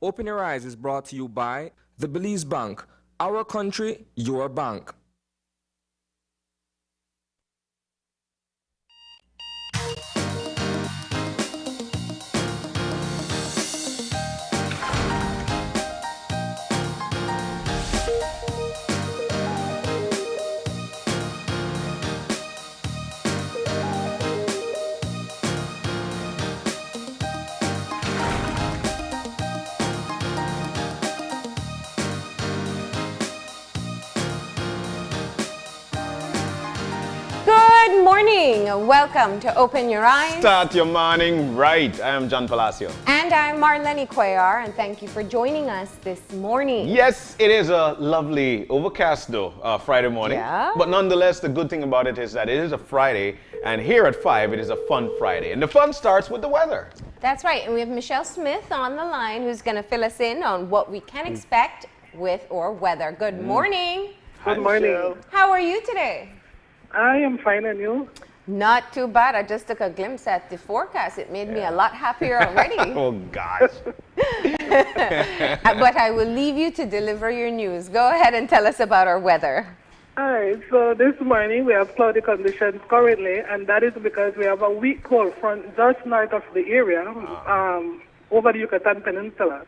Open Your Eyes is brought to you by the Belize Bank. Our country, your bank. Good morning. Welcome to Open Your Eyes. Start your morning right. I am John Palacio. And I'm Marlene Cuellar, and thank you for joining us this morning. Yes, it is a lovely overcast though, Friday morning. Yeah. But nonetheless, the good thing about it is that it is a Friday, and here at 5, it is a fun Friday. And the fun starts with the weather. That's right. And we have Michelle Smith on the line who's going to fill us in on what we can expect with or weather. Good morning. Hi, Good morning. Michelle. How are you today? I am fine, and you? Not too bad. I just took a glimpse at the forecast. It made me a lot happier already. Oh gosh. But I will leave you to deliver your news. Go ahead and tell us about our weather. All right, so this morning we have cloudy conditions currently, and that is because we have a weak cold front just north of the area, over the Yucatan Peninsula.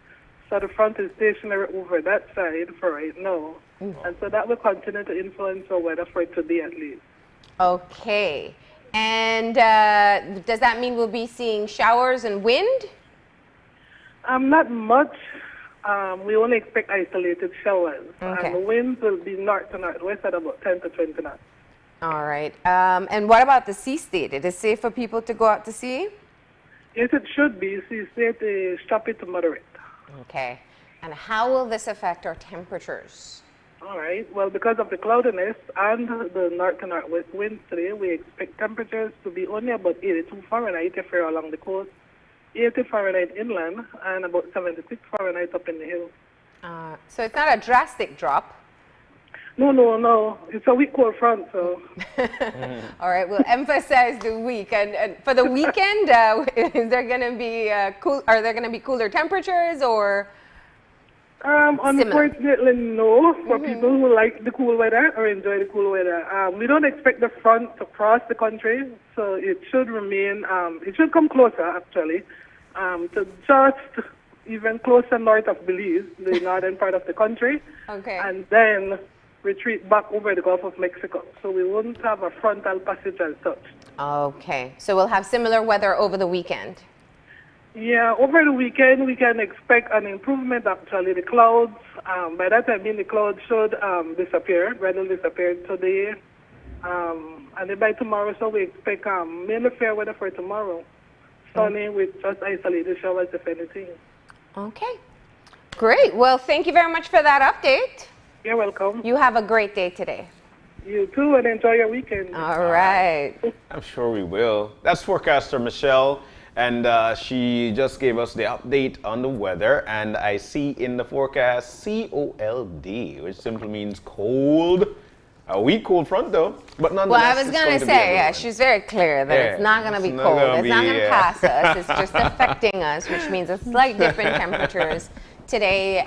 So the front is stationary over that side for right now. And so that will continue to influence our weather for today at least. Okay. And does that mean we'll be seeing showers and wind? Not much. We only expect isolated showers. Okay. And the winds will be north to northwest at about 10 to 20 knots. All right. And what about the sea state? It is safe for people to go out to sea? Yes, it should be. See, state is choppy to moderate. Okay. And how will this affect our temperatures? All right. Well, because of the cloudiness and the north to northwest winds today, we expect temperatures to be only about 82 Fahrenheit if you're along the coast, 80 Fahrenheit inland, and about 76 Fahrenheit up in the hills. So it's not a drastic drop. No. It's a weak cold front, so. All right. We'll emphasize the week. And for the weekend, is there going to be are there going to be cooler temperatures or? Unfortunately, no. For people who like the cool weather or enjoy the cool weather, we don't expect the front to cross the country, so it should remain. It should come closer, actually, to just even closer north of Belize, the northern part of the country, Okay. and then retreat back over the Gulf of Mexico. So we wouldn't have a frontal passage as such. Okay. So we'll have similar weather over the weekend. Yeah, over the weekend we can expect an improvement actually. The clouds, by that I mean the clouds should disappear, rather disappear today. And then by tomorrow, so we expect mainly fair weather for tomorrow. Sunny with just isolated showers if anything. Okay. Great. Well, thank you very much for that update. You're welcome. You have a great day today. You too, and enjoy your weekend. All right. I'm sure we will. That's forecaster Michelle, and she just gave us the update on the weather, and I see in the forecast cold, which simply means cold. A weak cold front though, but nonetheless. Well, I was going to say, yeah, she's very clear that it's not going to be it's not cold. gonna It's not be, going to pass us. It's just affecting us, which means a slight different temperatures. Today,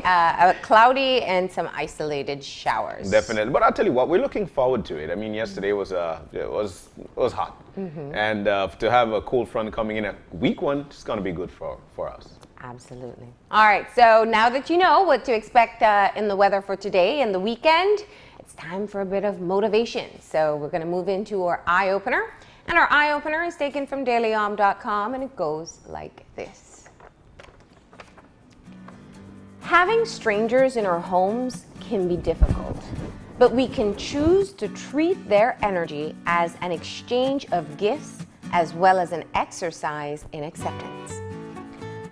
cloudy and some isolated showers. Definitely, but I'll tell you what, we're looking forward to it. I mean, yesterday was hot, and to have a cold front coming in, a weak one, it's going to be good for us. Absolutely. All right, so now that you know what to expect in the weather for today and the weekend, it's time for a bit of motivation. So we're going to move into our eye opener, and our eye opener is taken from dailyom.com, and it goes like this. Having strangers in our homes can be difficult, but we can choose to treat their energy as an exchange of gifts as well as an exercise in acceptance.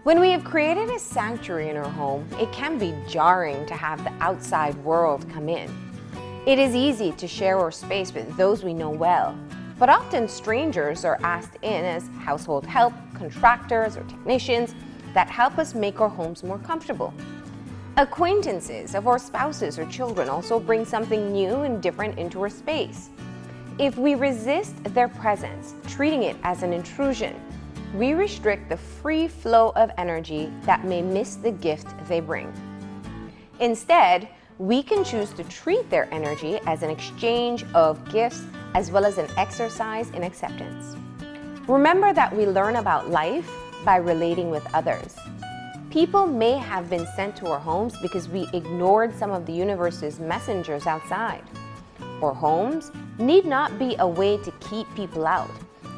When we have created a sanctuary in our home, it can be jarring to have the outside world come in. It is easy to share our space with those we know well, but often strangers are asked in as household help, contractors, or technicians that help us make our homes more comfortable. Acquaintances of our spouses or children also bring something new and different into our space. If we resist their presence, treating it as an intrusion, we restrict the free flow of energy that may miss the gift they bring. Instead, we can choose to treat their energy as an exchange of gifts as well as an exercise in acceptance. Remember that we learn about life by relating with others. People may have been sent to our homes because we ignored some of the universe's messengers outside. Our homes need not be a way to keep people out,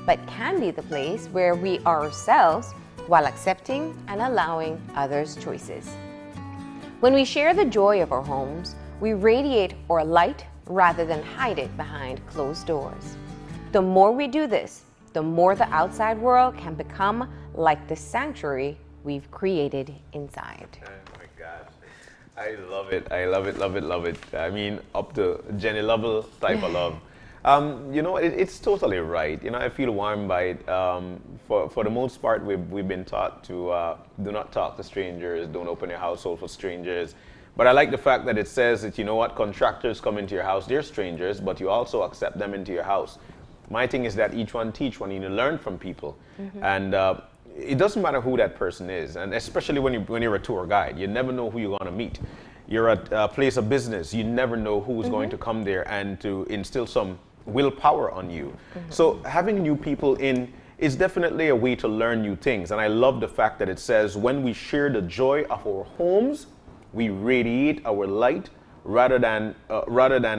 but can be the place where we are ourselves while accepting and allowing others' choices. When we share the joy of our homes, we radiate our light rather than hide it behind closed doors. The more we do this, the more the outside world can become like the sanctuary we've created inside. Oh my gosh. I love it. I love it, love it, love it. I mean, up to Jenny level type of love. You know, it's totally right. You know, I feel warm by it. For the most part, we've been taught to do not talk to strangers, don't open your household for strangers. But I like the fact that it says that, you know what, contractors come into your house, they're strangers, but you also accept them into your house. My thing is that each one teach one, you need to learn from people. And it doesn't matter who that person is, and especially when you're a tour guide, you never know who you're going to meet. You're at a place of business, you never know who's going to come there and to instill some willpower on you. So having new people in is definitely a way to learn new things. And I love the fact that it says when we share the joy of our homes, we radiate our light rather than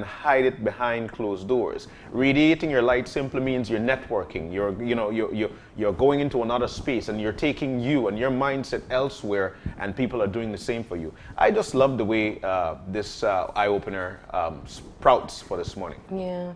hide it behind closed doors. Radiating your light simply means you're networking. You're going into another space and you're taking you and your mindset elsewhere, and people are doing the same for you. I just love the way this eye-opener sprouts for this morning. Yeah.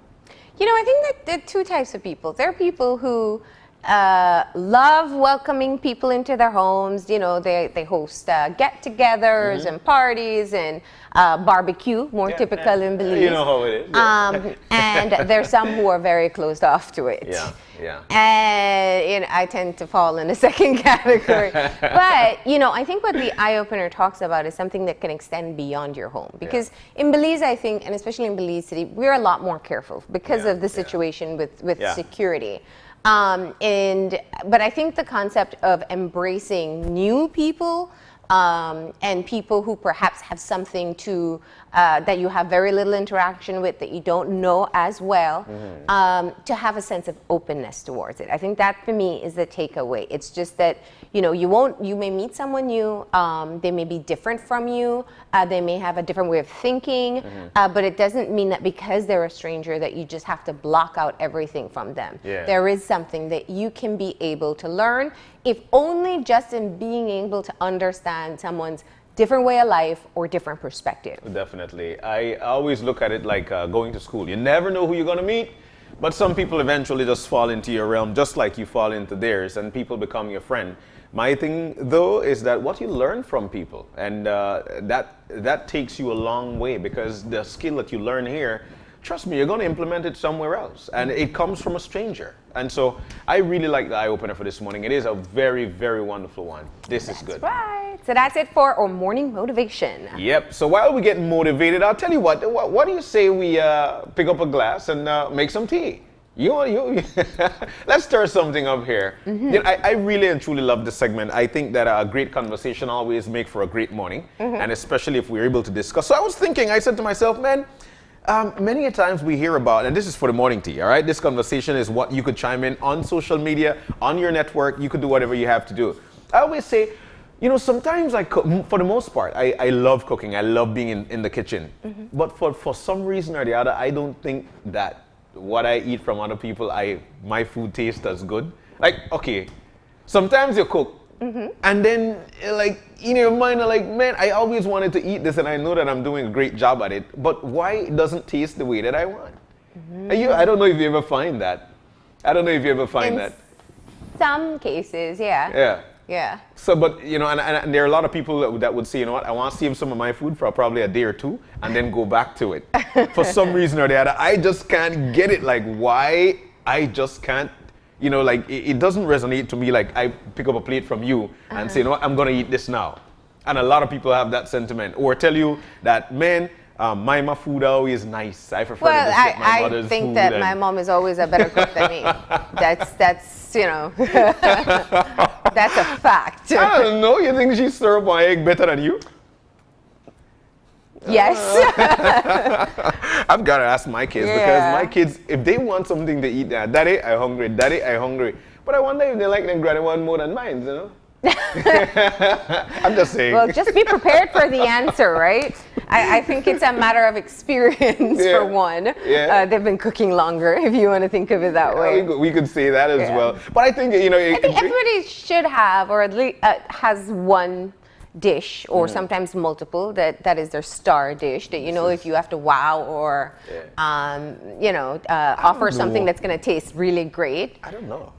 You know, I think that there are two types of people. There are people who love welcoming people into their homes. You know, they host get-togethers and parties and barbecue, more typical in Belize. You know how it is. And there's some who are very closed off to it. Yeah. And you know, I tend to fall in the second category. But you know, I think what the eye opener talks about is something that can extend beyond your home. Because in Belize, I think, and especially in Belize City, we're a lot more careful because of the situation with security. But I think the concept of embracing new people and people who perhaps have something to that you have very little interaction with, that you don't know as well, to have a sense of openness towards it. I think that for me is the takeaway. It's just that, you know, you may meet someone new, they may be different from you, they may have a different way of thinking, but it doesn't mean that because they're a stranger that you just have to block out everything from them. There is something that you can be able to learn, if only just in being able to understand someone's different way of life or different perspective. Definitely. I always look at it like going to school. You never know who you're going to meet, but some people eventually just fall into your realm just like you fall into theirs, and people become your friend. My thing, though, is that what you learn from people, and that takes you a long way, because the skill that you learn here, trust me, you're going to implement it somewhere else, and it comes from a stranger. And so I really like the eye-opener for this morning. It is a very, very wonderful one. This is good. Right. So that's it for our morning motivation. Yep. So while we get motivated, I'll tell you what do you say we pick up a glass and make some tea? Let's stir something up here. You know, I really and truly love this segment. I think that a great conversation always make for a great morning, and especially if we're able to discuss. So I was thinking, I said to myself, man, many a times we hear about, and this is for the morning tea, all right? This conversation is what you could chime in on social media, on your network. You could do whatever you have to do. I always say, you know, sometimes I cook, for the most part, I love cooking. I love being in the kitchen. But for some reason or the other, I don't think that what I eat from other people, my food tastes as good. Like, okay, sometimes you cook, and then, like, in your mind, like, man, I always wanted to eat this, and I know that I'm doing a great job at it, but why it doesn't taste the way that I want? I don't know if you ever find that. In some cases, yeah. So, but, you know, and there are a lot of people that would say, you know what, I want to save some of my food for probably a day or two and then go back to it. For some reason or the other, I just can't get it. Like, why I just can't, you know, like, it doesn't resonate to me. Like, I pick up a plate from you and say, you know what, I'm going to eat this now. And a lot of people have that sentiment. Or tell you that, man, My food always nice. I prefer Well, to just get my I mother's think food. that and- my mom is always a better cook than me. That's you know, that's a fact. I don't know. You think she serve my egg better than you? Yes. I've got to ask my kids Yeah. because my kids, if they want something to eat, daddy, I hungry. Daddy, I hungry. But I wonder if they like them granny one more than mine, you know? I'm just saying. Well, just be prepared for the answer, right? I think it's a matter of experience Yeah. for one. Yeah. They've been cooking longer, if you want to think of it that way. We could say that as Yeah. well. But I think, you know, I think everybody should have, or at least has one dish, or Mm-hmm. sometimes multiple, that is their star dish, that you know if you have to wow or, offer something know. that's going to taste really great, I don't know.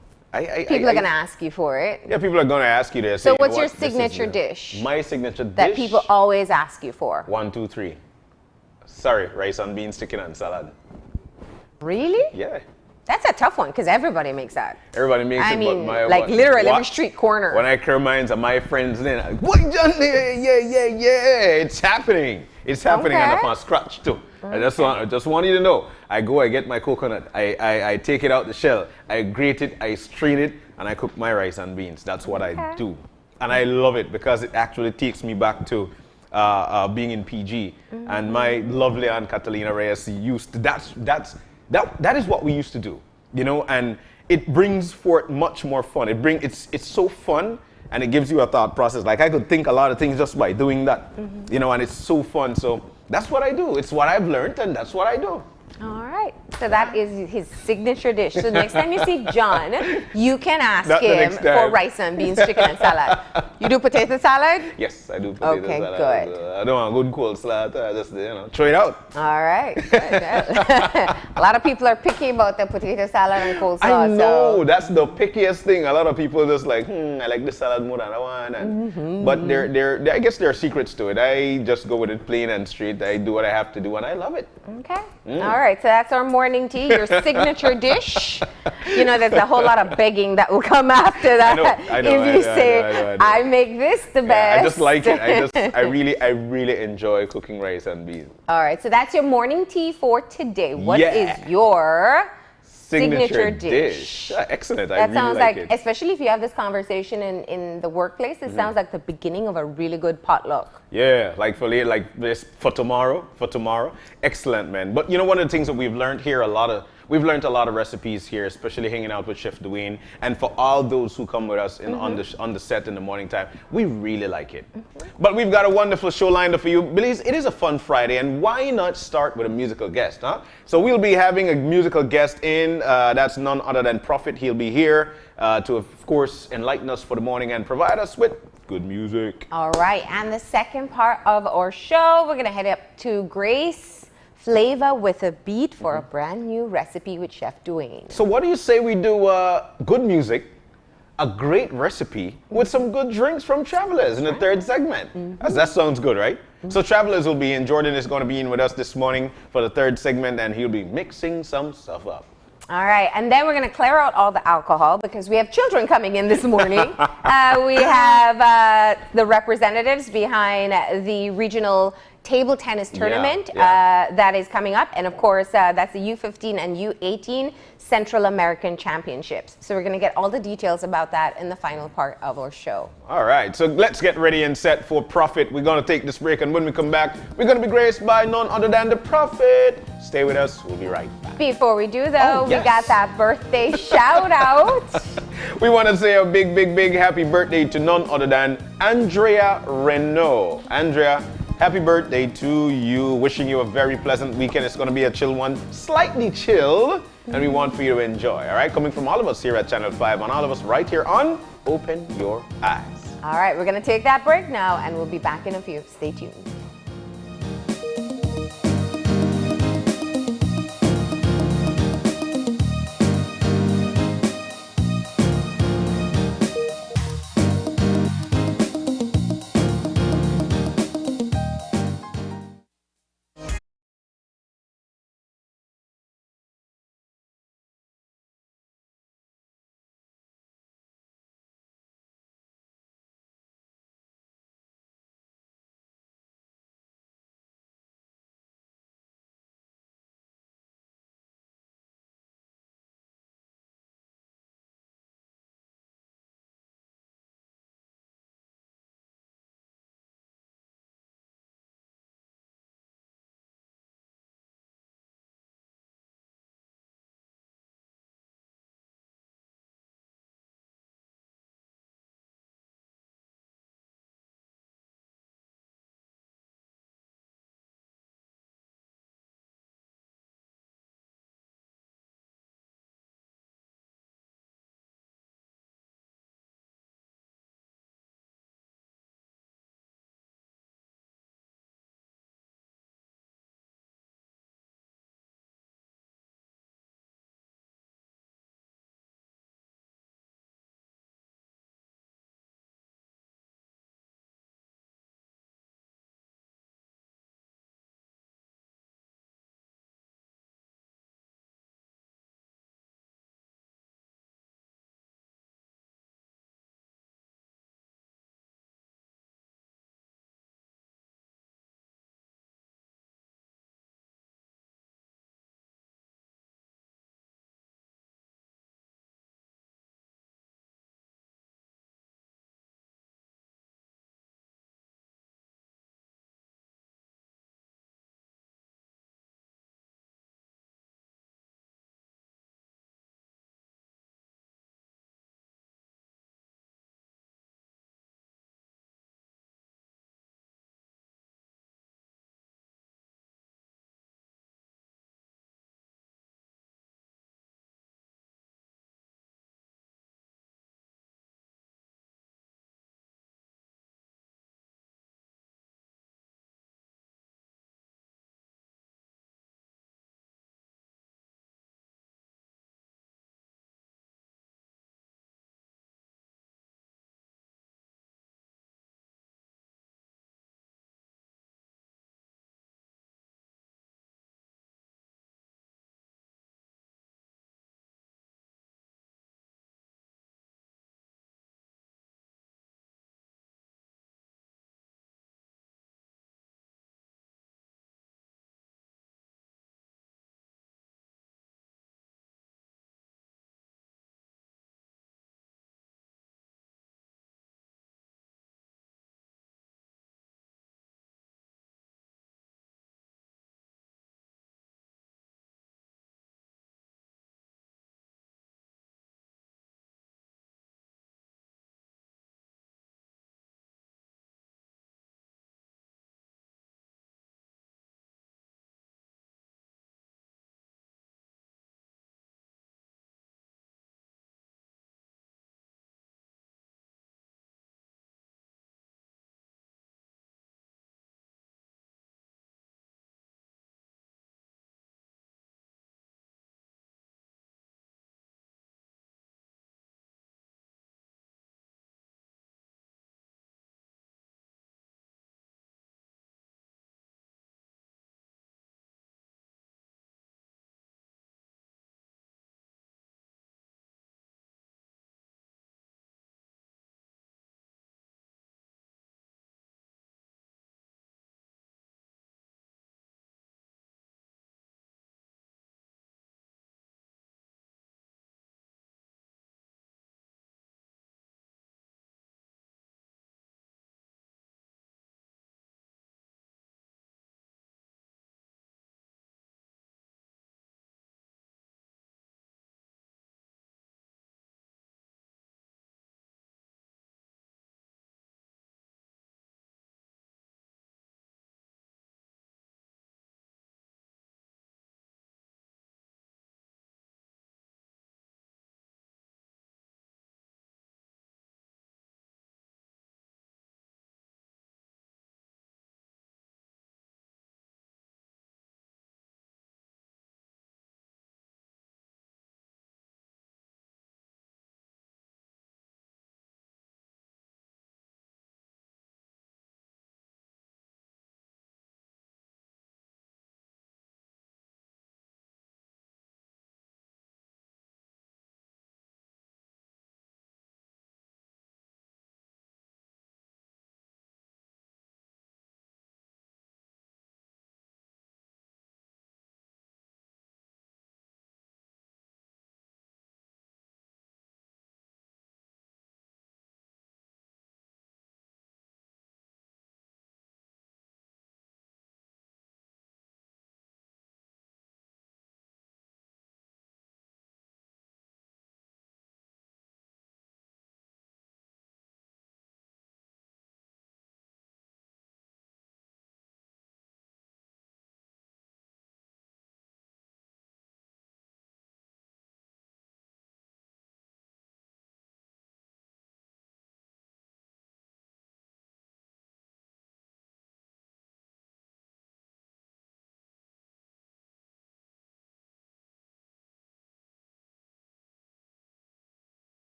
people are going to ask you for it. Yeah, people are going to ask you this. So what's your signature dish My signature that dish? people always ask you for? 1, 2, 3. Sorry, rice and beans, chicken and salad. Really? Yeah. That's a tough one because everybody makes that. Everybody makes I it, mean, but my like what- literally what? every street corner. When I clear minds of my friends, then what John? Yeah. It's happening. It's happening, and Okay. I'm on scratch too. I just want you to know. I get my coconut. I take it out the shell. I grate it. I strain it, and I cook my rice and beans. That's what I Okay. do, and I love it because it actually takes me back to being in PG, and my lovely Aunt Catalina Reyes used to, that is what we used to do, you know, and it brings forth much more fun. It's so fun, and it gives you a thought process. Like I could think a lot of things just by doing that, you know, and it's so fun. So that's what I do. It's what I've learned, and that's what I do. All right. So that is his signature dish. So next time you see John, you can ask Not the him next for time. rice and beans, chicken and salad. You do potato salad? Yes, I do potato Okay, salad. good. I don't want a good cold salad. I just, throw it out. All right. Good. A lot of people are picky about the potato salad and coleslaw. I know, So. that's the pickiest thing. A lot of people just like, I like this salad more than that one. And, But I guess there are secrets to it. I just go with it plain and straight. I do what I have to do, and I love it. Okay. All right. So that's our morning tea, your signature dish. You know, there's a whole lot of begging that will come after that. I know, if you say, I make this the Yeah, best. I just like it. I really enjoy cooking rice and beans. All right. So that's your morning tea for today. What is Yeah. your signature dish? Excellent. I That really sounds like like, it. especially if you have this conversation in the workplace, it sounds like the beginning of a really good potluck. Yeah, like for this for tomorrow. Excellent, man. But you know, one of the things that we've learned here, we've learned a lot of recipes here, especially hanging out with Chef Dwayne. And for all those who come with us on the set in the morning time, we really like it. But we've got a wonderful show lined up for you. Belize, it is a fun Friday, and why not start with a musical guest, huh? So we'll be having a musical guest in, that's none other than Prophet. He'll be here to, of course, enlighten us for the morning and provide us with good music. All right. And the second part of our show, we're going to head up to Grace Flavor with a Beat for a brand new recipe with Chef Dwayne. So what do you say we do good music, a great recipe, with some good drinks from Travelers in the third segment? That sounds good, right? So Travelers will be in. Jordan is going to be in with us this morning for the third segment, and he'll be mixing some stuff up. All right, and then we're going to clear out all the alcohol because we have children coming in this morning. We have the representatives behind the regional table tennis tournament that is coming up. And of course, that's the U15 and U18 Central American Championships. So we're going to get all the details about that in the final part of our show. All right, so let's get ready and set for Prophet. We're going to take this break, and when we come back, we're going to be graced by none other than the Prophet. Stay with us. We'll be right back. Before we do, though, Oh, yes. we got that birthday shout out. We want to say a big happy birthday to none other than Andrea Renault. Andrea, happy birthday to you. Wishing you a very pleasant weekend. It's going to be a chill one, slightly chill, and we want for you to enjoy. All right, coming from all of us here at Channel 5 and all of us right here on Open Your Eyes. All right, we're going to take that break now, and we'll be back in a few. Stay tuned.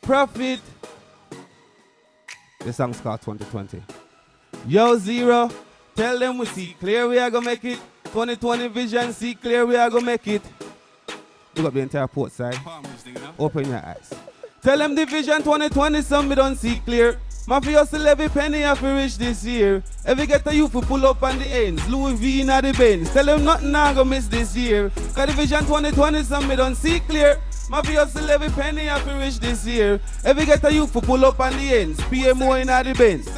Profit. The song's called 2020. Yo, Zero, tell them we see clear, we are gonna make it. 2020 vision, see clear, we are gonna make it. Look up the entire port side. Open your eyes. Tell them the vision 2020, some me don't see clear. Mafia still every penny have to reach this year. Every get a youth to pull up on the ends. Louis V in the Benz. Tell them nothing I gonna miss this year. Cause the vision 2020, some me don't see clear. Mafia still every penny have to reach this year. Every get a youth to pull up on the ends. PMO in the Benz.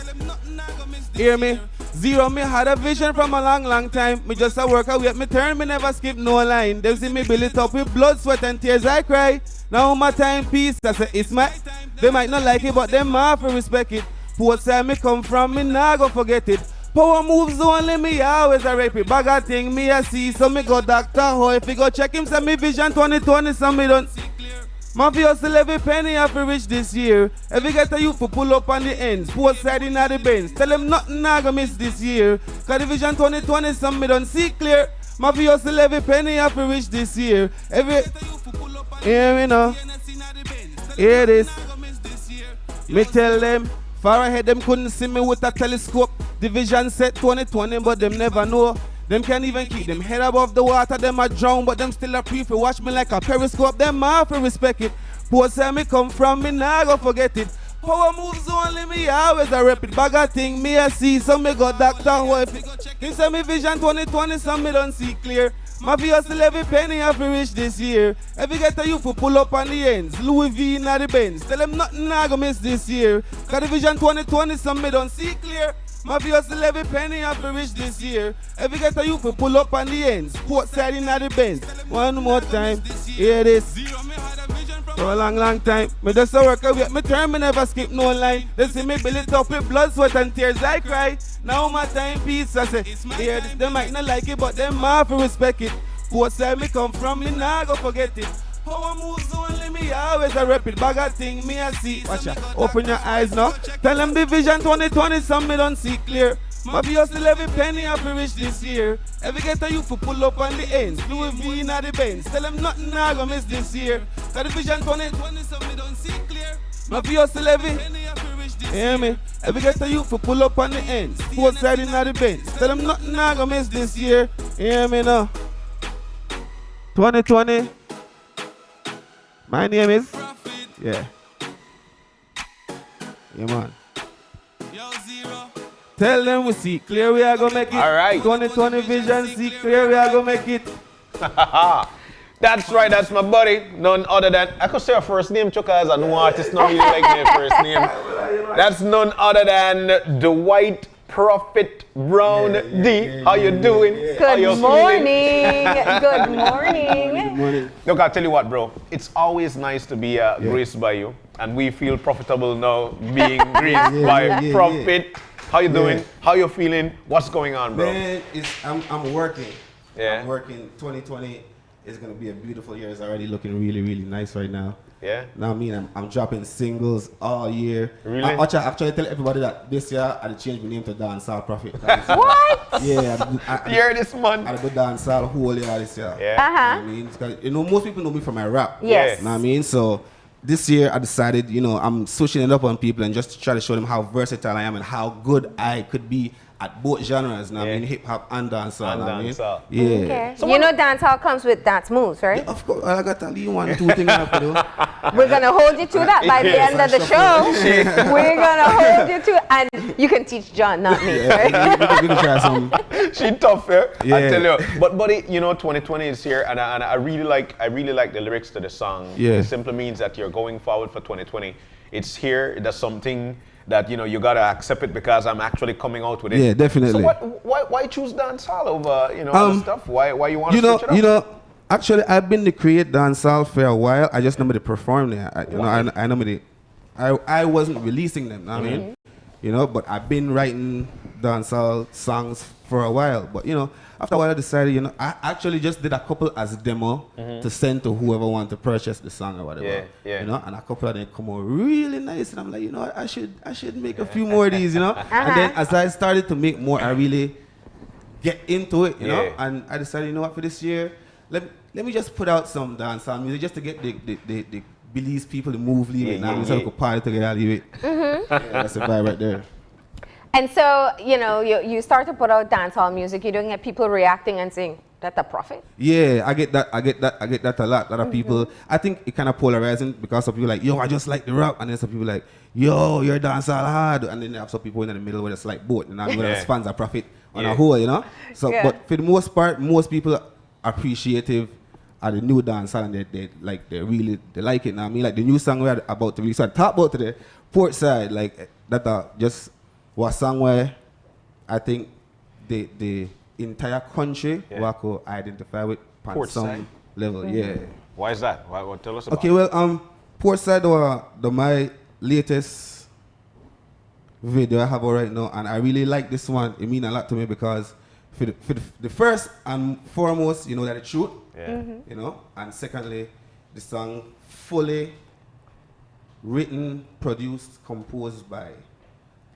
Hear me? Zero, me had a vision from a long time. Me just a work away, me turn, me never skip no line. They see me build it up with blood, sweat and tears, I cry. Now my time peace, I say it's my. They might not like it, but them have to respect it. Port side me come from, me nah go forget it. Power moves only, me always a rap it. Bag a thing, me a see, so me go Dr. Ho. If you go check him, say me vision 2020, so me don't see clear. Mafia still every penny have to reach this year. Every get a youth to pull up on the ends. Port side in the Benz. Tell them nothing I gonna miss this year. Cause the vision 2020, some me don't see clear. Mafia still every penny have to reach this year. Every hear me now. Hear this. Me tell them far ahead them couldn't see me with a telescope. The vision set 2020 but them never know. Them can't even keep them head above the water, them a drown, but them still a pre for watch me like a periscope. Them have to respect it. Port side me come from, me nah go forget it. Power moves only, me always a rep it. Bag a thing, me a see, so me go Dr. Ho. He say me vision 2020, so me don't see clear. Mafia still every penny have to reach this year. Every get a youth to pull up on the ends. Louis V in the Benz. Tell them nothing I gonna miss this year. Cause the vision 2020, so me don't see clear. Mafia still every penny have to reach this year. Every get a youth to pull up on the ends. Port side in the Benz. One more time, hear this. For a long time, me just a work away. Me turn, me never skip no line. They see me build it up with blood, sweat and tears, I cry. Now my time peace, I say, hear this. They might not like it, but them have to respect it. Port side me come from, me nah go forget it. Power moves only, me always a rep it. Bag a thing, me a see. Watch out, open your eyes now. Tell them the vision 2020, some me don't see clear. Mafia still every penny have to reach this year. Every get a youth to pull up on the ends. Louis V in the Benz. Tell them nothing I gonna miss this year. Cause the vision 2020, some me don't see clear. Mafia still every penny have to reach this year. Hear me? Every get a youth to pull up on the ends. Port side in the Benz. Tell them nothing I gonna miss this year. Hear me now? 2020. My name is yeah. Yeah, man. Tell them we see clear, we are gonna make it. All right. 2020 vision, see clear, we are gonna make it. That's right, that's my buddy. None other than, I could say her first name, Chuka, as a new artist, not really like their first name. That's none other than Dwight Prophet Brown D. How you doing? How you Good morning. Good morning. Look, I'll tell you what, bro. It's always nice to be graced by you. And we feel profitable now being graced by Prophet. How you doing? How you feeling? What's going on, bro? Man, I'm working. Yeah. I'm working. 2020 is gonna be a beautiful year. It's already looking really, really nice right now. Yeah. Now I mean I'm dropping singles all year. Really? I actually tell everybody that this year I changed my name to Dancehall Prophet. What? Yeah. Year this month. I do dancehall whole year this year. Yeah. Uh-huh. I mean, you know, most people know me from my rap. Yes. You know what I mean? So this year I decided, you know, I'm switching it up on people and just to try to show them how versatile I am and how good I could be at both genres. Now, I mean, hip hop and dancehall. And know what I mean? dancehall. Yeah. Okay. So you know dancehall comes with dance moves, right? Yeah, of course, I got to leave 1, 2 things up to do. We're gonna hold you to that by the end of the show. We're gonna hold you to, and you can teach John, not me. Right? We can try some. She tough, I Yeah. tell you. But buddy, you know, 2020 is here, and I really like the lyrics to the song. Yeah. It simply means that you're going forward for 2020. It's here. There's something that you know you gotta accept it because I'm actually coming out with it. Yeah, definitely. So why choose dancehall over other stuff? Why you want to switch it up? You know, actually, I've been to create dancehall for a while. I just never to perform there. I wasn't releasing them. I mean, you know, but I've been writing dancehall songs for a while. But you know, after a while, I decided, you know, I actually just did a couple as a demo to send to whoever wanted to purchase the song or whatever. Yeah. You know, and a couple of them come out really nice, and I'm like, you know, I should make a few more of these, you know. And then as I started to make more, I really get into it, you know. And I decided, you know what, for this year, let me just put out some dancehall music just to get the Belize people to move, leave it. Now we yeah. could party together, leave it. Yeah, that's the vibe right there. And so, you know, you start to put out dancehall music, you don't get people reacting and saying, that's a prophet? Yeah, I get that a lot. A lot of people, I think it kind of polarizing because some people like, yo, I just like the rap, and then some people like, yo, you're dancehall hard, and then you have some people in the middle where it's like both, and I mean, Yeah. as fans are prophet on Yeah. a whole, you know. So, Yeah. but for the most part, most people are appreciative of the new dancehall, and they like it. Now I mean, like the new song we're about to release, so I talk about today, Port Side, like that just was song where I think the entire country Yeah. could identify with on Port some Side? level. Yeah. Why is that? What tell us about Okay, well, Port Side were my latest video I have out right now, and I really like this one. It means a lot to me because for the first and foremost, you know, that the truth, Yeah. you know, and secondly, the song fully written, produced, composed by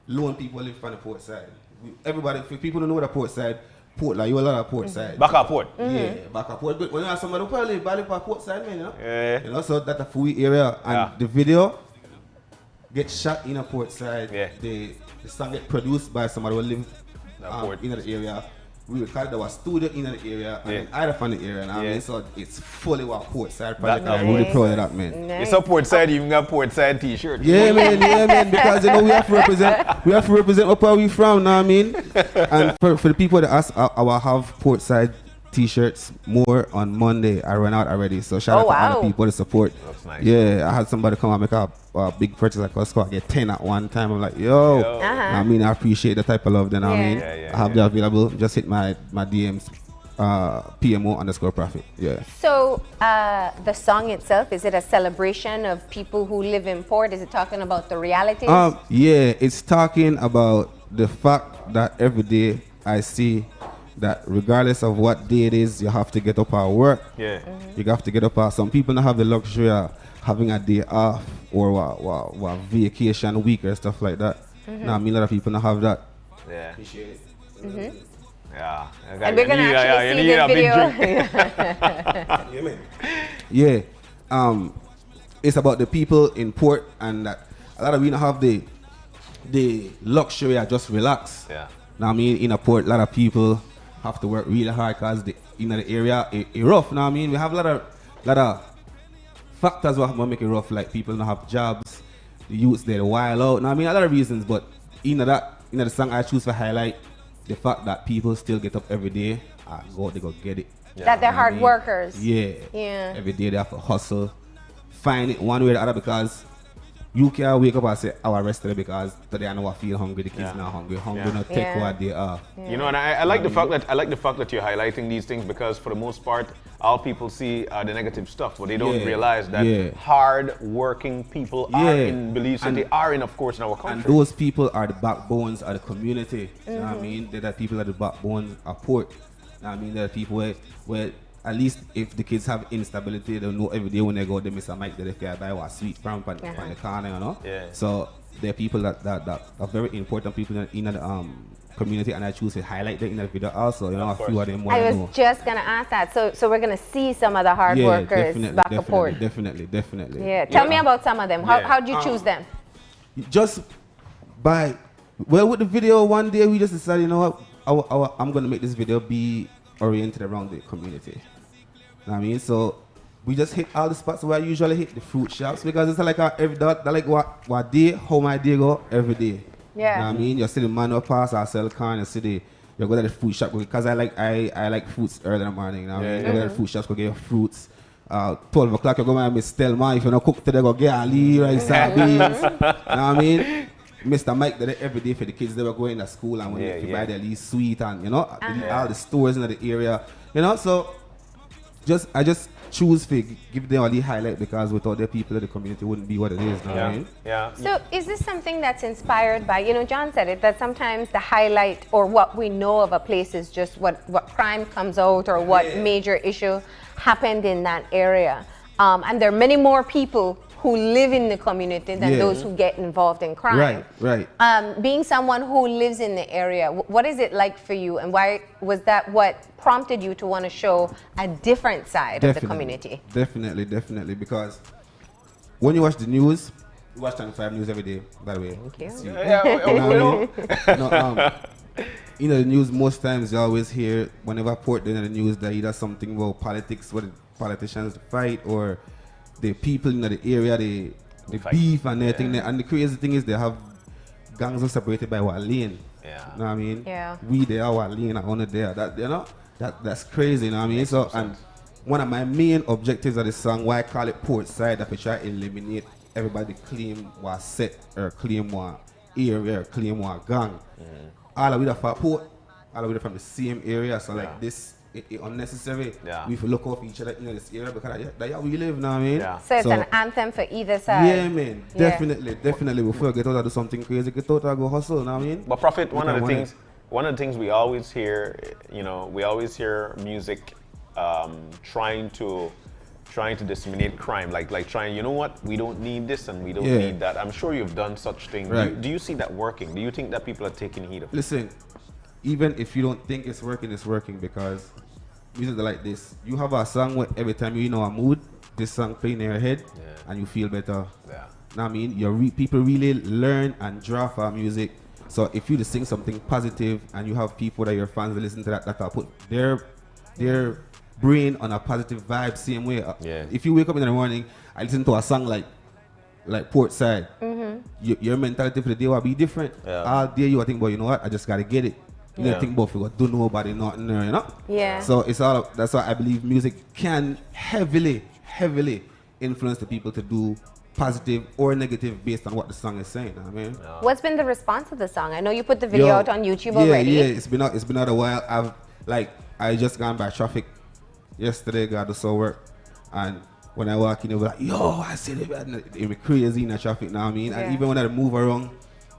lone people live on the Port Side. Everybody, for people who know the Port Side, Port, like you a lot of Port Side. Back up Port. Yeah, back up Port. But when you have somebody who probably live by Port Side, man, you know? Yeah. You know, so that's a full area. And Yeah. the video gets shot in a Port Side. Yeah. The song get produced by somebody who live Port. in the area. We recorded our studio in the area, and Yeah. then I from the area, and I Yeah. mean, so it's fully what Port Side project. That- I'm really Nice. proud of that, man. It's a Port Side, you even got Port Side t-shirt. Yeah, man, because you know we have to represent where we from, know what I mean? And for the people that ask, I will have Port Side t-shirts more on Monday. I ran out already, so shout Oh, out to all wow. the people that support. That's nice. Yeah, I had somebody come and make a big purchase like Costco. I get 10 at one time. I'm like, yo. Yo. I mean, I appreciate the type of love. Then I Yeah. mean, Yeah, I have that available. Just hit my DMs, PMO_profit. Yeah. So the song itself, is it a celebration of people who live in Port? Is it talking about the realities? Yeah, it's talking about the fact that every day I see that regardless of what day it is, you have to get up at work. Yeah. You have to get up at. Some people don't have the luxury of having a day off or a vacation week or stuff like that. Now, I mean, a lot of people don't have that. Yeah. Appreciate it. Yeah. and we're going to actually see the video. Yeah. It's about the people in Port, and that a lot of we don't have the luxury of just relax. Yeah. Now I mean, in a Port, a lot of people have to work really hard because the area it rough. Now I mean, we have a lot of factors what make it rough, like people don't have jobs, the youths they're wild out. Now I mean, a lot of reasons, but the song I choose to highlight the fact that people still get up every day and they go get it. That they're You know what I hard mean? workers. Yeah. Yeah. Every day they have to hustle, find it one way or the other, because you can't wake up and say, "I will rest today because today I know I feel hungry. The kids Yeah. not hungry. Hungry Yeah. not take Yeah. what they are." You know, and I like the fact that you're highlighting these things, because for the most part, all people see the negative stuff, but they don't Yeah. realize that Yeah. hard-working people are Yeah. in Belize City, And- are in, of course, in our And country. those people are the backbones of the community. You know what I mean? They're the people at the backbone of Port. You know what I mean? They're the people where at least if the kids have instability, they know every day when they go, they miss a mic that they can buy what sweet from on the corner, you know? Yeah. So they're people that are very important people in the community, and I choose to highlight them in the video also. You know, Of a few course. of them want I to was know. just going to ask that. So we're going to see some of the hard workers back at Port. Definitely. Yeah. Tell me about some of them. Yeah. How did you choose them? Just with the video, one day we just decided, you know what, I'm gonna make this video be oriented around the community. You know what I mean? So we just hit all the spots where I usually hit, the fruit shops, because it's like what day, how my day go every day. Yeah. You know what I mean? You see the man up pass, I sell corn, you see you go to the fruit shop, because I like fruits early in the morning. You know what I mean? You go to the fruit shops, go get your fruits. 12 o'clock, you go to Miss Telma. If you don't cook today, go get a lee, rice and beans. You know what I mean? Mr. Mike did it every day for the kids. They were going to school, and when they buy their least sweet, and you know, all the stores in the area, you know. So I just choose to give them all the highlight, because without the people of the community, it wouldn't be what it is. You know what I mean? Yeah. So is this something that's inspired by, John said it, that sometimes the highlight or what we know of a place is just what crime comes out, or what major issue happened in that area. And there are many more people who live in the community than those who get involved in crime. Right. Being someone who lives in the area, what is it like for you, and why was that what prompted you to want to show a different side of the community? Definitely, because when you watch the news, you watch Channel 5 News every day, by the way. Thank you. Yeah, You know, the news most times you always hear whenever Port in the news that either something about politics, where the politicians fight, or the people in the area, the Fight. beef and everything. And the crazy thing is they have gangs are separated by what lane. Yeah. You know what I mean? Yeah. We there, what lane are on there. That, you know, that's crazy, you know what I mean? Makes So, no and sense. one of my main objectives of the song, why I call it Port Side, that we try to eliminate everybody claim was set or claim one area or claim one gang. All of we are from Port, all of we are from the same area, so Yeah. like this it unnecessary. Yeah. We have to look out for each other in this area because that's how we live, you know what I mean? Yeah. So it's an anthem for either side. Yeah, man. Yeah. Definitely. Before I get out and do something crazy, get out and go hustle, you know what I mean? But Prophet, one of the Okay, things we always hear, you know, we always hear music trying to disseminate crime, like trying, you know what, we don't need this and we don't Yeah. need that. I'm sure you've done such things. Right. Do you see that working? Do you think that people are taking heed of it? Listen, even if you don't think it's working because music like this. You have a song where every time you know a mood, this song play in your head and you feel better. Yeah. Know what I mean? People really learn and draw for music. So if you just sing something positive and you have people that your fans that listen to that will put their brain on a positive vibe same way. Yeah. If you wake up in the morning, I listen to a song like Port Side, your mentality for the day will be different. Yeah. All day you will think about, you know what, I just gotta get it. You Yeah. don't think about you do nobody nothing there, you know? Yeah. So it's all that's why I believe music can heavily influence the people to do positive or negative based on what the song is saying. You know what I mean? What's been the response of the song? I know you put the video out on YouTube yeah, already. Yeah, it's been out a while. I just gone by traffic yesterday, got to so work, and when I walk in, they were like, yo, I see it be crazy in the traffic, know what I mean? Yeah. And even when I move around,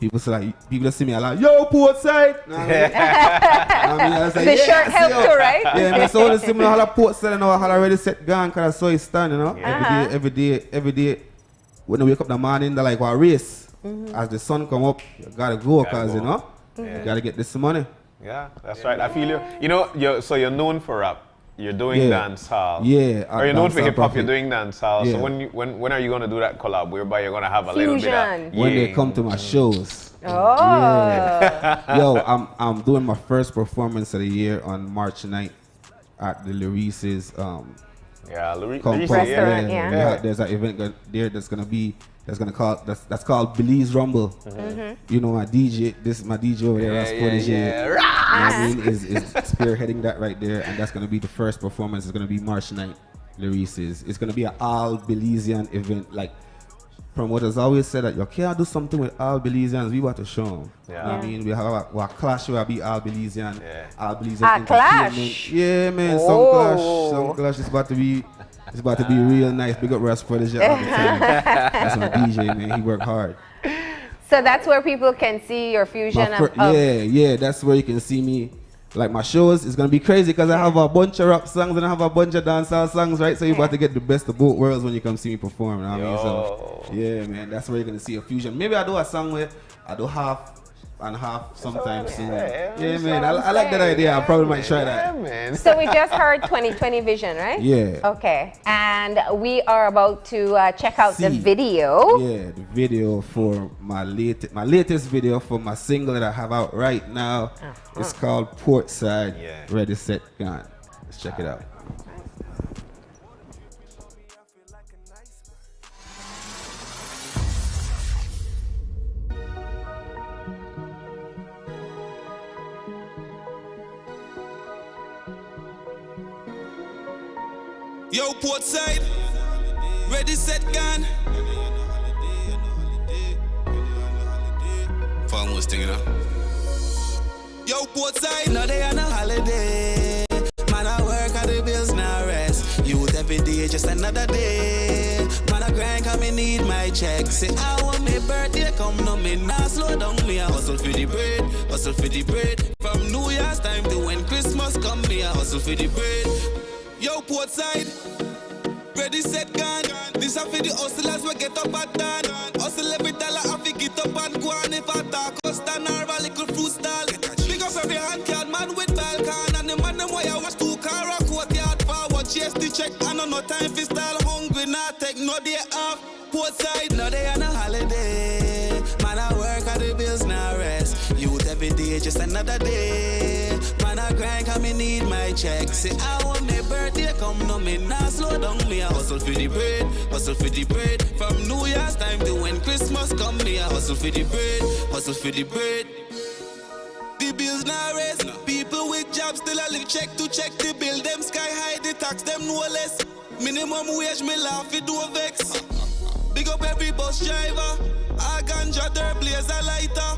people just see me a lot, yo, Port Side! Know what I mean? I was like, The yeah, shirt I see helped you. too, right? Yeah, man, so when I see me holla Port Side, and I had already set gun because I saw it stand, you know? Uh-huh. Every day, when I wake up in the morning, they're like, well, race. As the sun come up, you gotta go, because, you know, you gotta get this money. Yeah, that's right. I feel you. You know, you're known for rap. You're doing Yeah. dance hall. Yeah, Or you're known for dancehall hip hop. You're Prophet. doing dance hall. Yeah. So when are you gonna do that collab whereby you're gonna have a little bit Fusion. of When they ying? come to my shows. Oh. Yo, I'm doing my first performance of the year on March 9th at the Larice's Yeah, compound. Restaurant, yeah. There's an event there that's called Belize Rumble. You know, my DJ, this is my DJ over there, that's Prodigy. yeah. You know what I mean? Is spearheading that right there, and that's gonna be the first performance. It's gonna be March 9th, Larice's. It's gonna be an all Belizean event. Like promoters always said that you can't do something with all Belizeans. We want to show them. Yeah. You know what I mean? We have a clash where be all Belizean, Yeah. all Belizean A entertainment. clash? Yeah, man. Oh. Some clash. It's about to be real nice. Big up Russ Prodigy all the time. That's my DJ, man. He worked hard. So that's where people can see your fusion of Yeah, that's where you can see me. Like my shows, it's gonna be crazy because I have a bunch of rap songs and I have a bunch of dancehall songs, right? So you're about to get the best of both worlds when you come see me perform. You know what I mean? So yeah, man, that's where you're gonna see a fusion. Maybe I do a song where I do half and half sometimes soon. Yeah, man, I like that idea. I probably might try that. Yeah, man. So we just heard 2020 Vision, right? Yeah. Okay. And we are about to check out the See. video. Yeah, the video for my latest video for my single that I have out right now. It's called Port Side. Yeah. Ready, set, gone. Let's check it out. Yo, Port Side, ready, set, gone. Farm was thinking up. Yo, Port Side, no they on a holiday. Man, I work at the bills, now rest. Youth every day, just another day. Man, I grind, come me need my check. Say, I want me birthday, come no me nah slow down. Me, I hustle for the bread, hustle for the bread. From New Year's time to when Christmas come, me, I hustle for the bread. Yo, Port Side, ready, set, gone. This a for the hustlers we get up and down. Hustle every dollar, I fi get up and go on. If I talk, stand or a little fruit stall. Big up every hand card man with balcon. And the man them why I watch two car or court yard forward. Chase the check, I know no time for style. Hungry, not take no day off. Port No day on a holiday. Man, I work at the bills now rest. Youth every day, just another day. Man, I grind, cause me need my check. Say, I want my birthday come, no me nah slow down. Me I hustle for the bread, hustle for the bread. From New Year's time to when Christmas come, me I hustle for the bread, hustle for the bread. The bills now rest. People with jobs still a live check to check the bill. Them sky high, the tax them no less. Minimum wage, me laugh, it do vex. Big up every bus driver. I ganja, their blaze a lighter.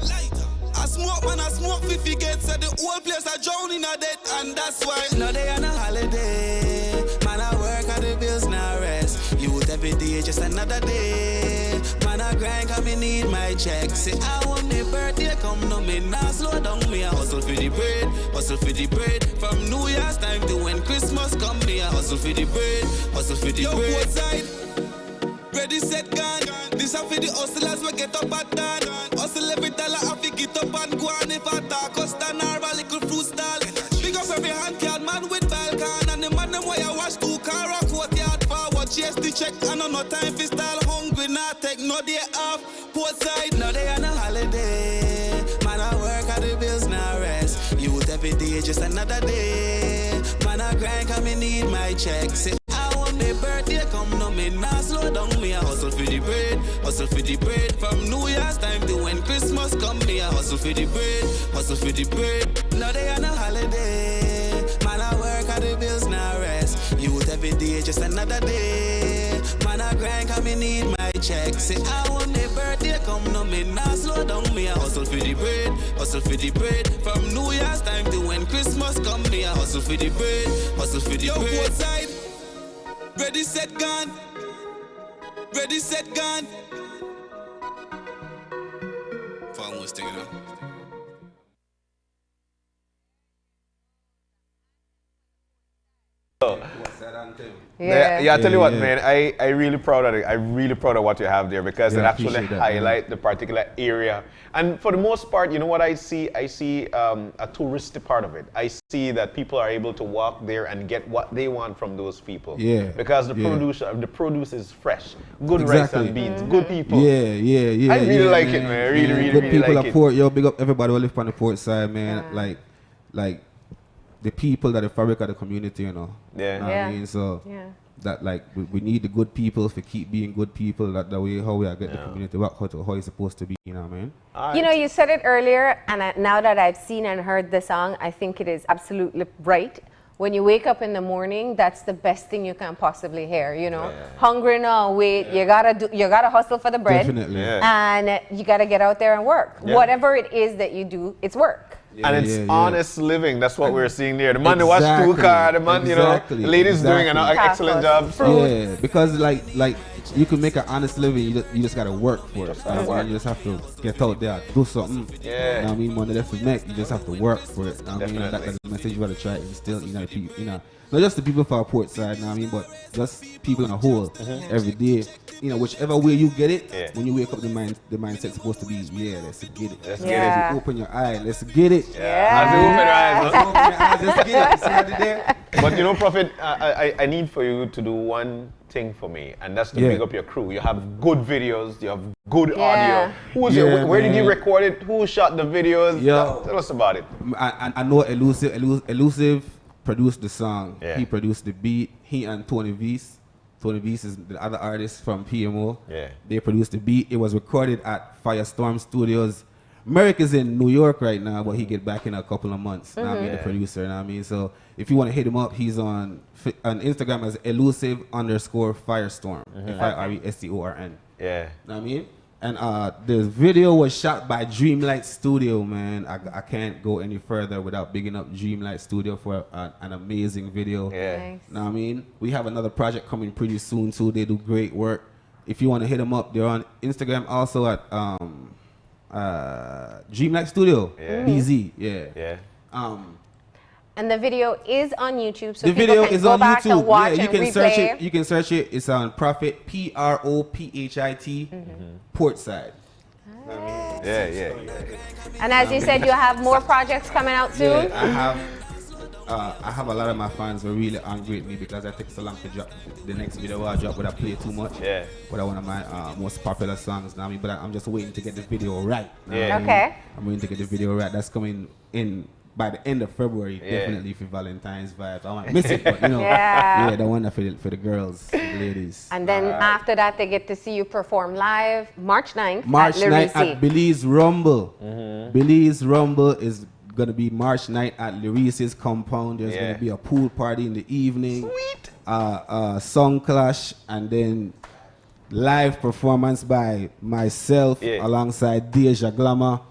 I smoke, man, I smoke 50 gets. So the whole place I drown in a debt. And that's why no day on a holiday. Man, I work at the bills now rest. Youth every day, just another day. Man, I grind, cause me need my check. Say, I want my birthday come, no me nah slow down. Me I hustle for the bread, hustle for the bread. From New Year's time to when Christmas come, me I hustle for the bread, hustle for the bread. Both side, ready, set, gone. This are for the hustlers, we get up at dawn. Hustle every dollar, I fi get up and go on. If I talk, custard or a little fruit stall. Big up every hand card, man with balcon. And the man them where I wash 2 car or courtyard forward. Chase the check, I know no time for style. Hungry, not take no day off. Port side, no day on a holiday. Man, I work at the bills now rest. Youth every day, just another day. Man, I grind, cause me need my check. Say, I want my birthday come, no me nah slow down. Me I hustle for the bread, hustle for the bread. From New Year's time to when Christmas come, me I hustle for the bread, hustle for the bread. No day on a holiday. Man, I work at the bills now rest. Youth every day, just another day. Man, I grind, cause me need my check. Say, I want my birthday come, no me nah slow down. Me I hustle for the bread, hustle for the bread. From New Year's time to when Christmas come, me I hustle for the bread, hustle for the bread. Both side, ready, set, gone. Ready, set, gone. Fun was taking up. Yeah, I tell you what, man, I really proud of it. I'm really proud of what you have there because it actually highlight the particular area. And for the most part, you know what I see? I see a touristy part of it. I see that people are able to walk there and get what they want from those people. Yeah. Because the produce is fresh, good rice and beans, good people. Yeah. I really like it, man. I really good people like at it. Port. Yo, big up everybody who live on the port side, man. Like the people that are the fabric of the community, you know. Yeah. Know what I mean? So that like we need the good people to keep being good people. That the way how we are get the community work how it's supposed to be, you know what I mean? Right. You know, you said it earlier, and now that I've seen and heard the song, I think it is absolutely right. When you wake up in the morning, that's the best thing you can possibly hear, you know. Hungry now, wait, you gotta hustle for the bread. Definitely. And you gotta get out there and work. Whatever it is that you do, it's work. And it's honest living. That's what we're seeing there. The man who watch 2 car, the man, you know, the lady's doing an excellent job. Yeah, because like you can make an honest living. You just gotta work for it. You just have to get out there, do something. Yeah. You know what I mean? Money left to make. You just have to work for it. You know what I mean? That's the message you gotta try to instill in our people. You know, not just the people for our port side. You know what I mean? But just people in a whole every day. You know, whichever way you get it, when you wake up, the mindset's supposed to be, let's get it. Let's get it. You open your eye, let's get it. As you open your eyes, Let's get it. See what I did there? But you know, Prophet, I need for you to do one thing for me, and that's to big up your crew. You have good videos, you have good audio. Where did you record it? Who shot the videos? Tell us about it. I know Elusive produced the song. He produced the beat. He and Tony V's. Tony V's is the other artist from PMO. They produced the beat. It was recorded at Firestorm Studios. Merrick is in New York right now, but he get back in a couple of months. Know what I mean, the producer. Know what I mean, so if you want to hit him up, he's on Instagram as elusive_firestorm. FIRESTORN. Yeah. Know what I mean? And the video was shot by Dreamlight Studio, man. I can't go any further without bigging up Dreamlight Studio for an amazing video. Yeah. Know what I mean? We have another project coming pretty soon too. They do great work. If you want to hit them up, they're on Instagram also at Dreamlight Studio. BZ. Yeah. And the video is on YouTube, so the people video can is go on back YouTube. and watch you and can replay. search it. You can search it. It's on Prophet PROPHIT Portside. Yeah. And as you said, you have more projects coming out soon. Yeah, I have I have a lot of my fans were really angry at me because I take so long to drop the next video I drop, but I play too much. Yeah. But one of my most popular songs now. But I'm just waiting to get the video right. Yeah. Okay. I'm waiting to get the video right. That's coming in by the end of February. Yeah. Definitely for Valentine's vibes. I might miss it, but you know, Yeah. the one for the girls, the ladies. And then after that, they get to see you perform live March 9th March at 9th Lirisi. at Belize Rumble. Belize Rumble is gonna be March 9th at Lirisi's compound. There's Yeah. gonna be a pool party in the evening. Sweet. Song clash, and then live performance by myself alongside Deja Glamour,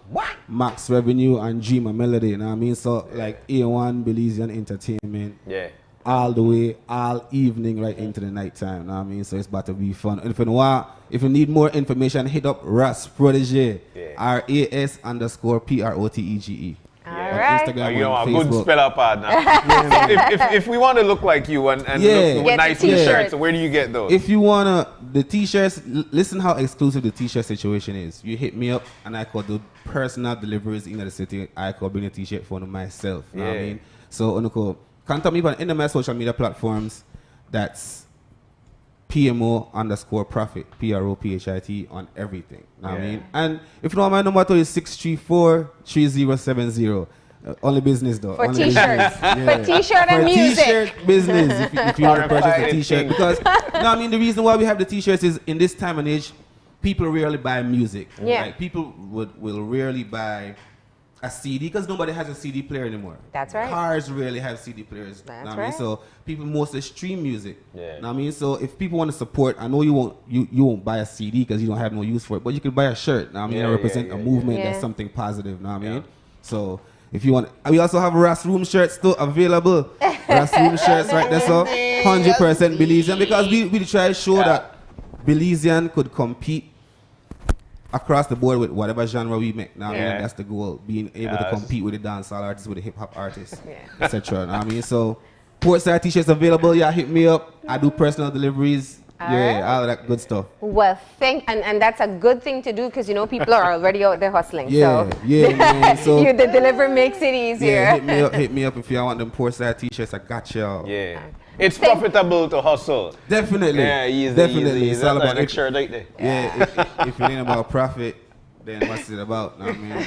Max Revenue, and Dreamer Melody. You know what I mean? So like A1 Belizean Entertainment. Yeah. All the way, all evening, right into the nighttime. You know what I mean? So it's about to be fun. And if you need more information, hit up Ras Protege. RAS_PROTEGE. All On right. Instagram, You know, on a good Facebook. speller partner. if we want to look like you and Yeah. look Get with nice the t-shirts. t-shirts, where do you get those? If you wanna the t-shirts, listen how exclusive the t-shirt situation is. You hit me up and I could do personal deliveries in the city. I could bring a t-shirt for myself. You know what I Yeah. mean? So Unuko, contact me on any of my social media platforms. That's PMO_profit, PROPHIT on everything. Know what I Yeah. mean? And if you know my number is 634-3070. Only business though. For only t-shirts. business. For t-shirt and For music. t-shirt business. If you want to purchase a Horrifying t-shirt, thing. because no, I mean the reason why we have the t-shirts is in this time and age, people rarely buy music. Yeah. Like people will rarely buy a CD because nobody has a CD player anymore. That's right. Cars rarely have CD players. That's know what I mean? right. So people mostly stream music. Yeah. Know what I mean? So if people want to support, I know you won't buy a CD because you don't have no use for it, but you can buy a shirt. Know what I mean? Yeah, And represent yeah, a yeah, movement yeah. that's something positive. Know what I mean? Yeah. So if you want, we also have Ras Room shirts still available. Ras Room shirts right there, so 100% Belizean, because we try to show that Belizean could compete across the board with whatever genre we make. Now, I mean, Yeah. that's the goal, being able to Yes. compete with the dancehall artists, with the hip hop artists, Yeah. etc. Know what I mean, so Portside t-shirts available. Yeah, hit me up. I do personal deliveries. Alright. All of that good stuff. Well, and that's a good thing to do because you know people are already out there hustling. Yeah, so yeah, man. So the deliver makes it easier. yeah, hit me up if you want them Portside t-shirts. I got y'all. Yeah. It's profitable to hustle. Definitely. Yeah, easy, Definitely. easy. It's all about next shirt right there. Yeah, if it ain't about profit, then what's it about? Know what I mean?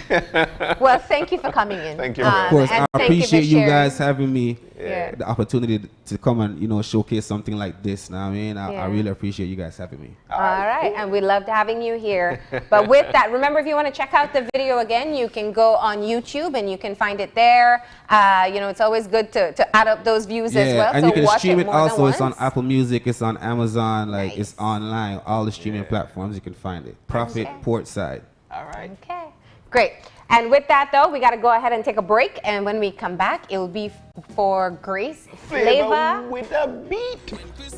Well, thank you for coming in. Thank you. Of course, and I thank for appreciate you sharing. guys having me. Yeah. The opportunity to come and showcase something like this. Know what I mean? I Yeah. really appreciate you guys having me. All right, and we loved having you here. But with that, remember, if you want to check out the video again, you can go on YouTube and you can find it there. It's always good to add up those views as well. and so you can watch stream it more than also. It's on once. Apple Music, it's on Amazon, like it's Nice. online, all the streaming platforms you can find it. Profit Okay. Portside. All right. Okay, great. And with that, though, we got to go ahead and take a break. And when we come back, it will be for Grace Flavor. with a beat.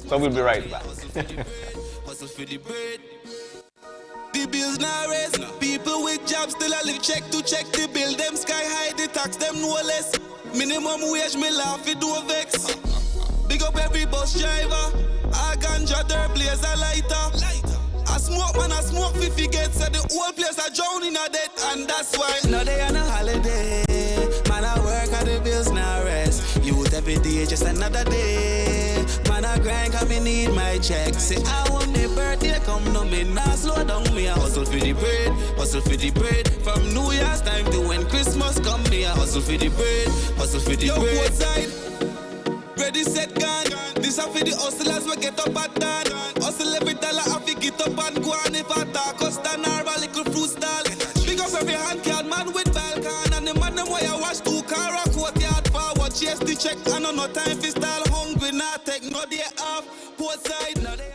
So we'll be right back. Hustle for the bread. The bills now raise. People with jobs still a live check to check. The bill them sky high, the tax them no less. Minimum wage me laugh it do vex. Big up every bus driver. I ganja dirt blaze a lighter. I smoke man, I smoke 50 gets. So the whole place I drown in a debt. And that's why no day on a holiday. Man I work and the bills now rest. Youth every day just another day. Man I grind cause me need my check. Say I want me birthday come no me nah slow down. Me I hustle for the bread. Hustle for the bread. From New Year's time to when Christmas come. Me I hustle for the bread. Hustle for the bread. Yo, side. Ready, set, gun. This are for the hustlers we get up at dawn. Hustle every dollar I fi get up and go on. If I talk Costa Nara, little fruit stall. Big up every hand card man with Balkan. And the man them where I wash 2 car or courtyard forward. Chase the check and no time fi stall. Hungry not take no day off. Port side, no day.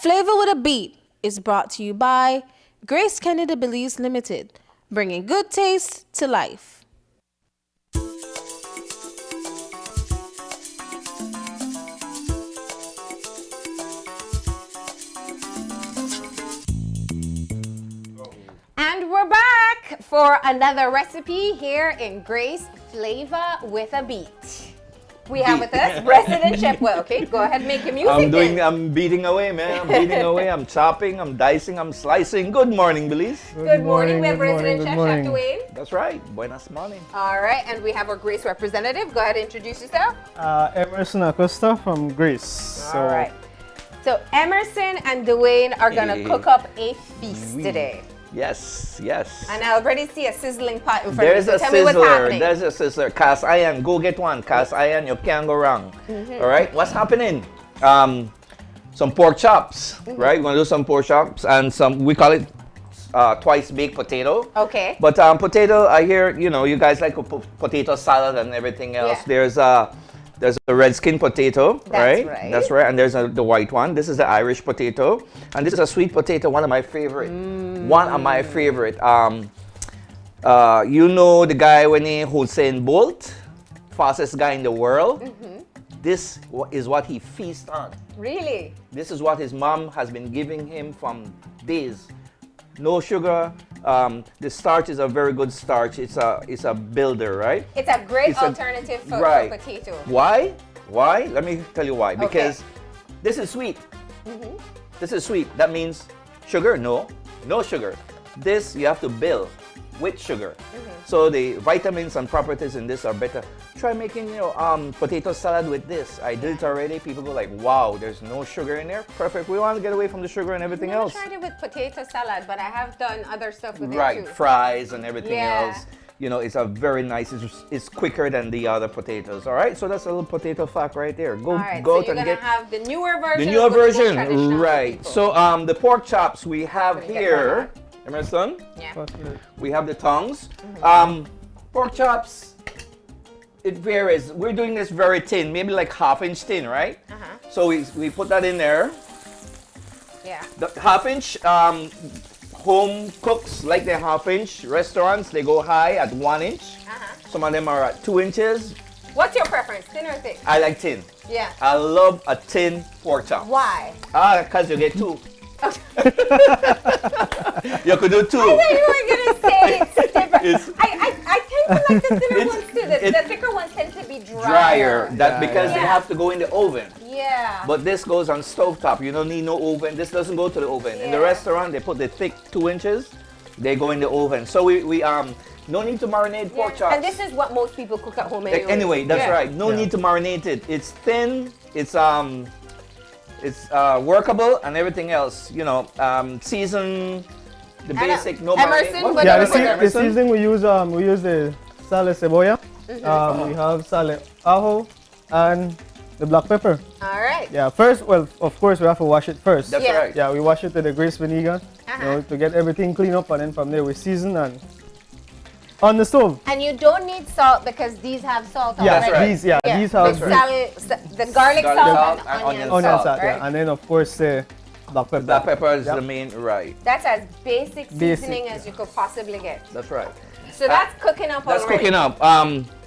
Flavor with a Beat is brought to you by Grace Kennedy Belize Limited, bringing good taste to life. And we're back for another recipe here in Grace Flavor with a Beat. We have with us Resident Chef Will. Okay, go ahead and make your music. I'm beating away, man. I'm beating away. I'm chopping, I'm dicing, I'm slicing. Good morning, Belize. Good morning. We have Resident Chef Dwayne. That's right. Buenas morning. All right, and we have our Grace representative. Go ahead and introduce yourself. Emerson Acosta from Greece. All right. So Emerson and Dwayne are gonna cook up a feast today. Yes, yes. And I already see a sizzling pot in front There's of me. a So tell me what's sizzler. happening. There's a sizzler. Cast iron. Go get one. Cast iron. You can't go wrong. All right. What's happening? Some pork chops. Right. We're gonna do some pork chops and some. We call it twice baked potato. Okay. But potato. I hear you guys like potato salad and everything else. Yeah. There's a red skin potato, That's right. That's right. And there's the white one. This is the Irish potato. And this is a sweet potato, one of my favorite. One of my favorite. You know the guy Usain Bolt, fastest guy in the world? This is what he feasts on. Really? This is what his mom has been giving him from days. No sugar. The starch is a very good starch. It's a builder, right? It's a great It's a- alternative for right. potato. Why? Why? Let me tell you why. Because this is sweet. This is sweet. That means sugar? No. No sugar. This you have to build with sugar. So the vitamins and properties in this are better. Try making potato salad with this. I did it already. People go like, wow, there's no sugar in there. Perfect. We want to get away from the sugar and everything I've never else. tried it with potato salad, but I have done other stuff with Right, it too. fries and everything Yeah. else. It's a very nice. It's quicker than the other potatoes. All right, so that's a little potato fact right there. Go, All right, go so out you're and gonna get have the newer version. the newer of what's version. traditional for Right. people. So the pork chops we have Let me get here, Emerson. yeah. We have the tongues. Pork chops. It varies. We're doing this very thin, maybe like half-inch thin, right? So we put that in there. Yeah. The half-inch. Home cooks like their half-inch. Restaurants, they go high at 1 inch. Some of them are at 2 inches. What's your preference, thin or thick? I like thin. Yeah. I love a thin pork chop. Why? Because you get two. You could do two. I thought you were gonna say it's different. It's- I tend to like the thinner It's- ones too. The it's- thicker ones tend to be Drier. That because they Yeah. have to go in the oven. Yeah. But this goes on stovetop. You don't need no oven. This doesn't go to the oven. In the Yeah. restaurant, they put the thick 2 inches. They go in the oven. So we no need to marinate Yeah. pork chops. And this is what most people cook at home Like, anyway. anyway, that's Yeah. right. No need to marinate it. It's thin. It's workable and everything else. Season the And, basic. No Emerson, marinate. what Yeah, else the, is there? the seasoning we use the sal de cebolla. We have sal de ajo and the black pepper. All right. Yeah, first, well, of course, we have to wash it first. That's Yeah. right. Yeah, we wash it with the grease vinegar to get everything clean up, and then from there we season and on the stove. And you don't need salt because these have salt Yeah, already. right. these, yeah, Yeah. these have the, the garlic, Garlic salt, salt and and onion, onion onion salt, salt, right? yeah, and then of course the black pepper. Black pepper is Yep. the main, right. That's as basic Basic, seasoning as you could possibly get. That's right. So that's cooking up That's already. cooking up.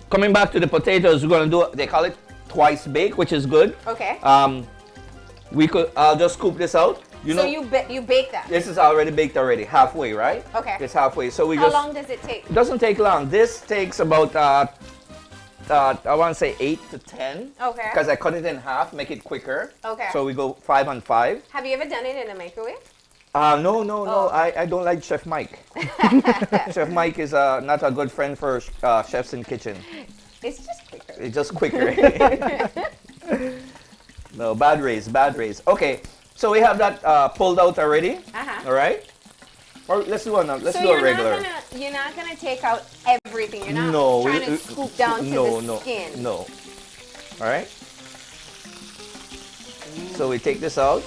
Coming back to the potatoes, we're gonna do. They call it twice baked, which is good. Okay. I'll just scoop this out. So you bake that. This is already baked already, halfway, right? Okay. It's halfway. So we How just. long does it take? It doesn't take long. This takes about I want to say 8 to 10. Okay. Because I cut it in half, make it quicker. Okay. So we go 5 on 5. Have you ever done it in a microwave? No. Oh. I don't like Chef Mike. Chef Mike is not a good friend for chefs in kitchen. It's just quicker. It's just quicker. No, bad race. Okay, so we have that pulled out already. All right. Or let's do one. Let's So do a regular. you're not gonna take out everything. You're not No, trying to scoop down to the skin. No. All right. So we take this out.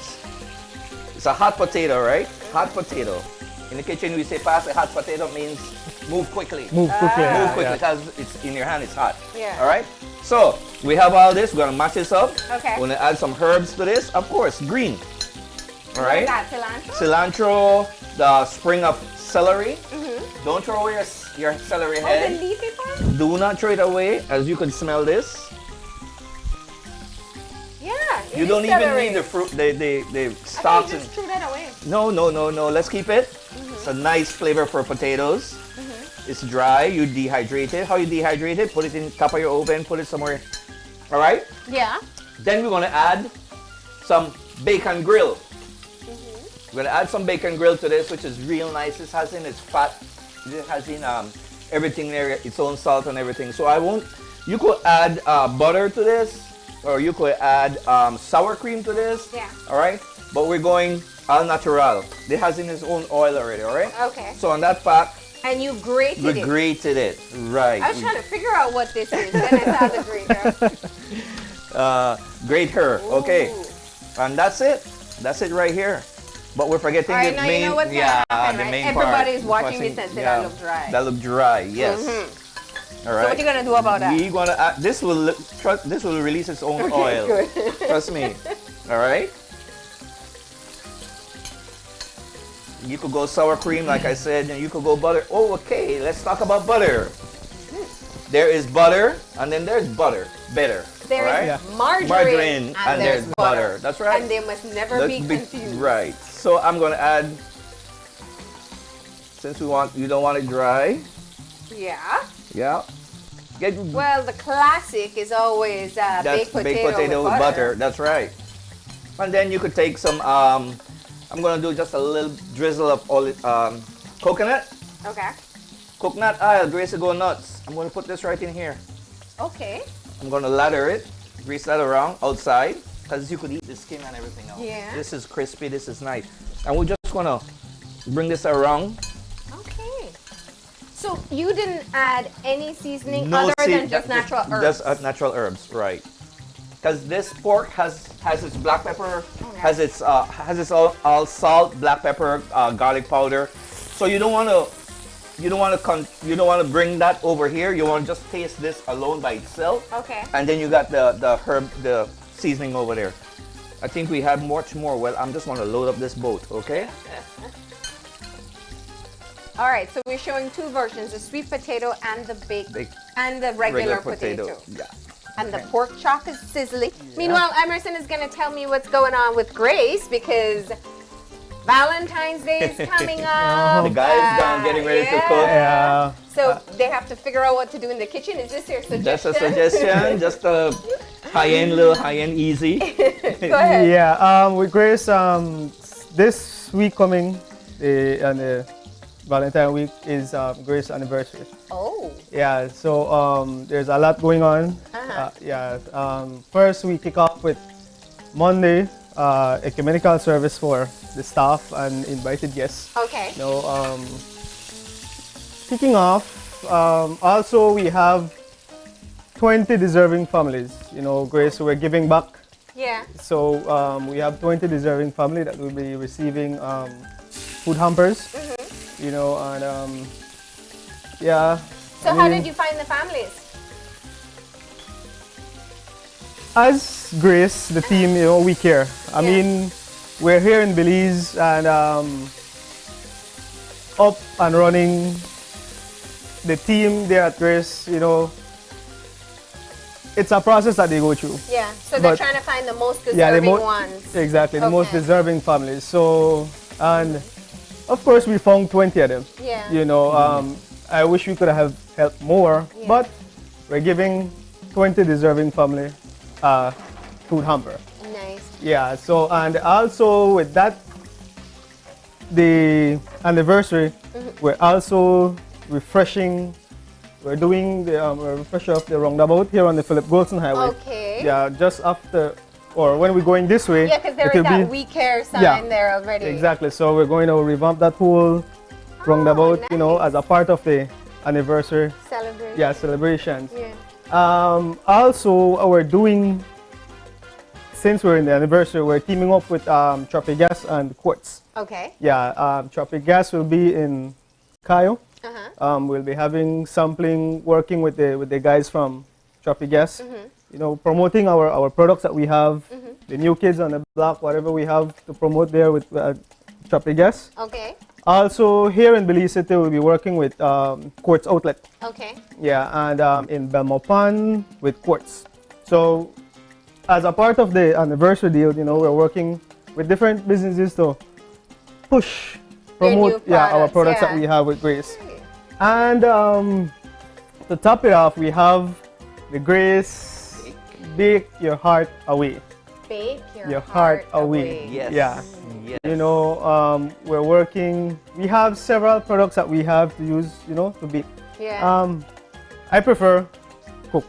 It's a hot potato, right? Hot potato. In the kitchen, we say pass a hot potato means move quickly. Move quickly. Move quickly because it's in your hand. It's hot. Yeah. All right. So we have all this. We're gonna mash this up. Okay. We're gonna add some herbs to this. Of course, green. All right. That cilantro? Cilantro, the spring of celery. Don't throw away your celery Oh, the head. leafy part? Do not throw it away, as you can smell this. Yeah. it You is don't even celery. need the fruit, the I thought stalks. you just threw that away. No. Let's keep it. It's a nice flavor for potatoes. It's dry. You dehydrate it. How you dehydrate it? Put it in top of your oven. Put it somewhere. All right. Yeah. Then we're gonna add some bacon grill. We're gonna add some bacon grill to this, which is real nice. This has in its fat. It has in everything there, its own salt and everything. So I won't. You could add butter to this, or you could add sour cream to this. Yeah. All right. But we're going al natural. It has in its own oil already. All right. Okay. So on that fat, And you grated we it. grated it. Right. I was trying to figure out what this is. Then I saw the grater. Grate her. Okay. Ooh. And that's it. That's it right here. But we're forgetting All right, the now main. you know what's gonna happen, the right? main Everybody's part. watching this and say that look dry. That look dry. Yes. All right. So what you gonna do about that? We're gonna add, this will release its own oil. good. Trust me. All right. You could go sour cream, like I said, and you could go butter. Oh, okay. Let's talk about butter. There is butter, and then there's butter. Better. There's all right? margarine, and there's butter. That's right. And they must never be confused. Right. So I'm gonna add. Since you don't want it dry. Yeah. Yeah. Get Well, the classic is always baked potato with butter. That's right. And then you could take some. I'm gonna do just a little drizzle of coconut. Okay. Coconut oil, Grace go nuts. I'm gonna put this right in here. Okay. I'm gonna lather it, grease that around outside, because you could eat the skin and everything else. Yeah. This is crispy. This is nice. And we're just gonna bring this around. Okay. So you didn't add any seasoning other than just natural herbs? Just natural herbs, right? Because this pork has its black pepper, has its all salt, black pepper, garlic powder. So you don't want to bring that over here. You want to just taste this alone by itself. Okay. And then you got the seasoning over there. I think we have much more. Well, I'm just want to load up this boat, okay? All right. So we're showing two versions: the sweet potato and the and the regular potato. Yeah. And the pork chop is sizzling. Meanwhile, Emerson is going to tell me what's going on with Grace because Valentine's Day is coming up. The guys down getting ready to cook. Yeah. So they have to figure out what to do in the kitchen. Is this your suggestion? Just a suggestion, just a little high-end easy. Go ahead. Yeah. With Grace, this week coming, and the Valentine week is Grace's anniversary. Oh. Yeah. So there's a lot going on. First we kick off with Monday, ecumenical service for the staff and invited guests. Okay. Kicking off, also we have 20 deserving families. Grace, we're giving back. Yeah. So we have 20 deserving family that will be receiving food hampers. And yeah. So how did you find the families? As Grace, the team, we care. I mean, we're here in Belize and up and running. The team there at Grace, it's a process that they go through. Yeah, so they're trying to find the most deserving ones. Exactly, the most deserving families. So, and of course, we found 20 of them. Yeah. I wish we could have helped more, but we're giving 20 deserving family food hamper. Nice. Yeah, so, and also with that, the anniversary, we're also refreshing. We're doing the refresher of the roundabout here on the Philip Goldson Highway. Okay. Yeah, just after, or when we're going this way. Yeah, because there is that We Care sign there already. Exactly. So we're going to revamp that whole roundabout, nice. as a part of the anniversary. Celebration. Yeah, celebrations. Yeah. Also, we're doing, since we're in the anniversary, we're teaming up with Tropic Gas and Quartz. Okay. Yeah, Tropic Gas will be in Cayo. We'll be having sampling, working with the guys from Tropic Gas, promoting our products that we have the new kids on the block, whatever we have to promote there with Choppy Guests. Okay. Also, here in Belize City, we'll be working with Quartz Outlet. Okay. Yeah, and in Belmopan with Quartz. So, as a part of the anniversary deal, you know, we're working with different businesses to push, Your new promote, our products yeah. that we have with Grace. And to top it off, we have the Grace Bake Your Heart Away. Bake Your heart away. Yes. Yeah. Yes. You know, we're working. We have several products that we have to use, you know, to bake. Yeah. I prefer cook.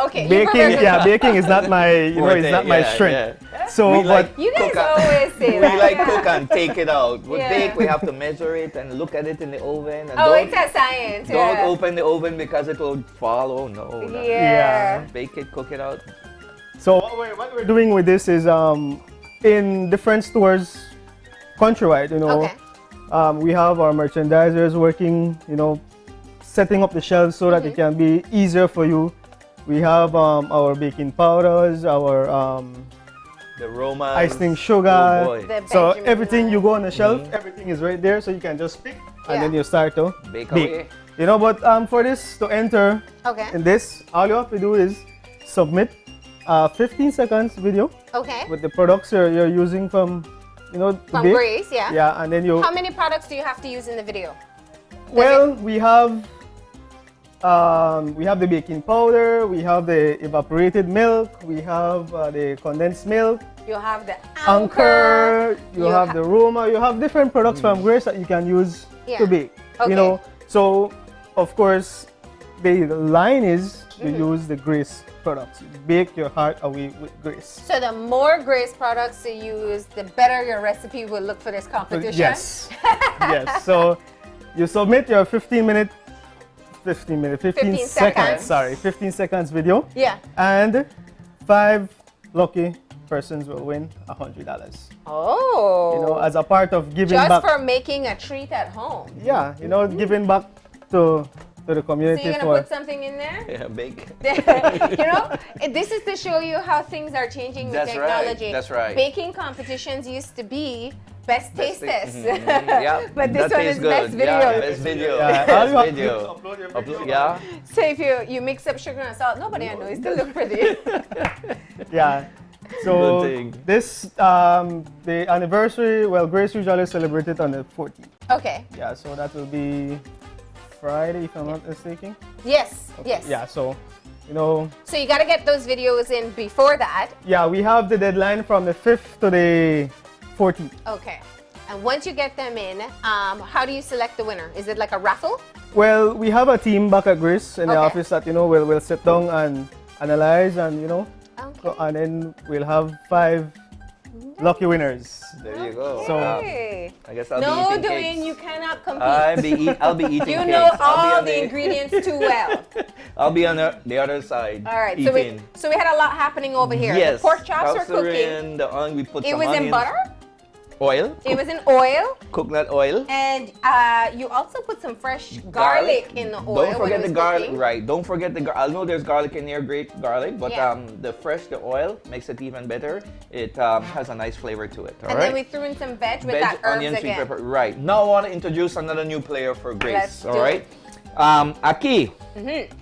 Okay. you Baking, prefer to- yeah, baking is not my, you know, it's not my strength. So, We but like You guys cook and- always say We that. like yeah. cook and take it out. With Yeah. bake, we have to measure it and look at it in the oven. And Oh, don't, it's a science. don't yeah. open the oven because it will fall. Oh no. no. Yeah. Bake it, cook it out. So what we're doing with this is in different stores countrywide, you know, Okay. we have our merchandisers working, you know, setting up the shelves so that it can be easier for you. We have our baking powders, our The Roma. icing sugar. Oh boy. The So Benjamin everything you go on the shelf, Mhm. everything is right there, so you can just pick and Yeah. then you start to Bake bake. away. You know, but for this to enter Okay. in this, all you have to do is submit a 15 seconds video Okay. with the products you're using from, you know, to From bake. Grace, yeah. Yeah, and then you. How many products do you have to use in the video? Well, we have the baking powder, we have the evaporated milk, we have the condensed milk, You have the Anchor, you have ha- the Roma, you have different products from Grace that you can use Yeah. to bake. Okay. You know, so of course the line is you Mm-hmm. use the Grace products. Bake your heart away with Grace. So the more Grace products you use, the better your recipe will look for this competition. Yes. Yes. So you submit your 15 15 seconds, seconds. sorry, 15 seconds video, Yeah. and 5 lucky persons will win $100. Oh. You know, as a part of giving just back. for making a treat at home. Yeah, you know, giving back to the So community you're gonna for. put something in there? Yeah, bake. You know, this is to show you how things are changing with That's right, technology. that's right. Baking competitions used to be best taste test. Yeah. But this that one tastes is best good. video. Yeah, best video. Yeah, all you Best have to do is video. upload your video. Yeah. So if you mix up sugar and salt, nobody I know, it still look pretty. Yeah. So Good thing. this the anniversary. Well, Grace usually celebrated on the 14th. Okay. Yeah, so that will be Friday, if I'm not mistaken. Yes. Yes. Yeah, so you know, So you gotta get those videos in before that. yeah, we have the deadline from the 5th to the 14th. Okay. And once you get them in, how do you select the winner? Is it like a raffle? Well, we have a team back at Grace in the Okay. office that, you know, we'll sit down and analyze and, you know, Okay. and then we'll have 5 lucky winners. There you go. So- Hey. I guess I'll No, be eating Dwayne, cakes. you cannot compete. I'll be eating You cakes. know I'll be all on the ingredients too well. I'll be on the other side. All right, eating. so we had a lot happening over here. Yes. The pork chops were cooking. Calcerin, the onion, we put It some was in onions. butter. Oil. It was in oil, Coconut oil. and you also put some fresh garlic in the oil. Don't forget when it the was garlic. cooking. Right. Don't forget the garlic. I know there's garlic in here, great garlic, but Yeah. the oil makes it even better. It has a nice flavor to it. All And right. then we threw in some veg with Veg, that herbs onion, sweet again. pepper. Right. Now I want to introduce another new player for Grace. Let's all do right. Aki.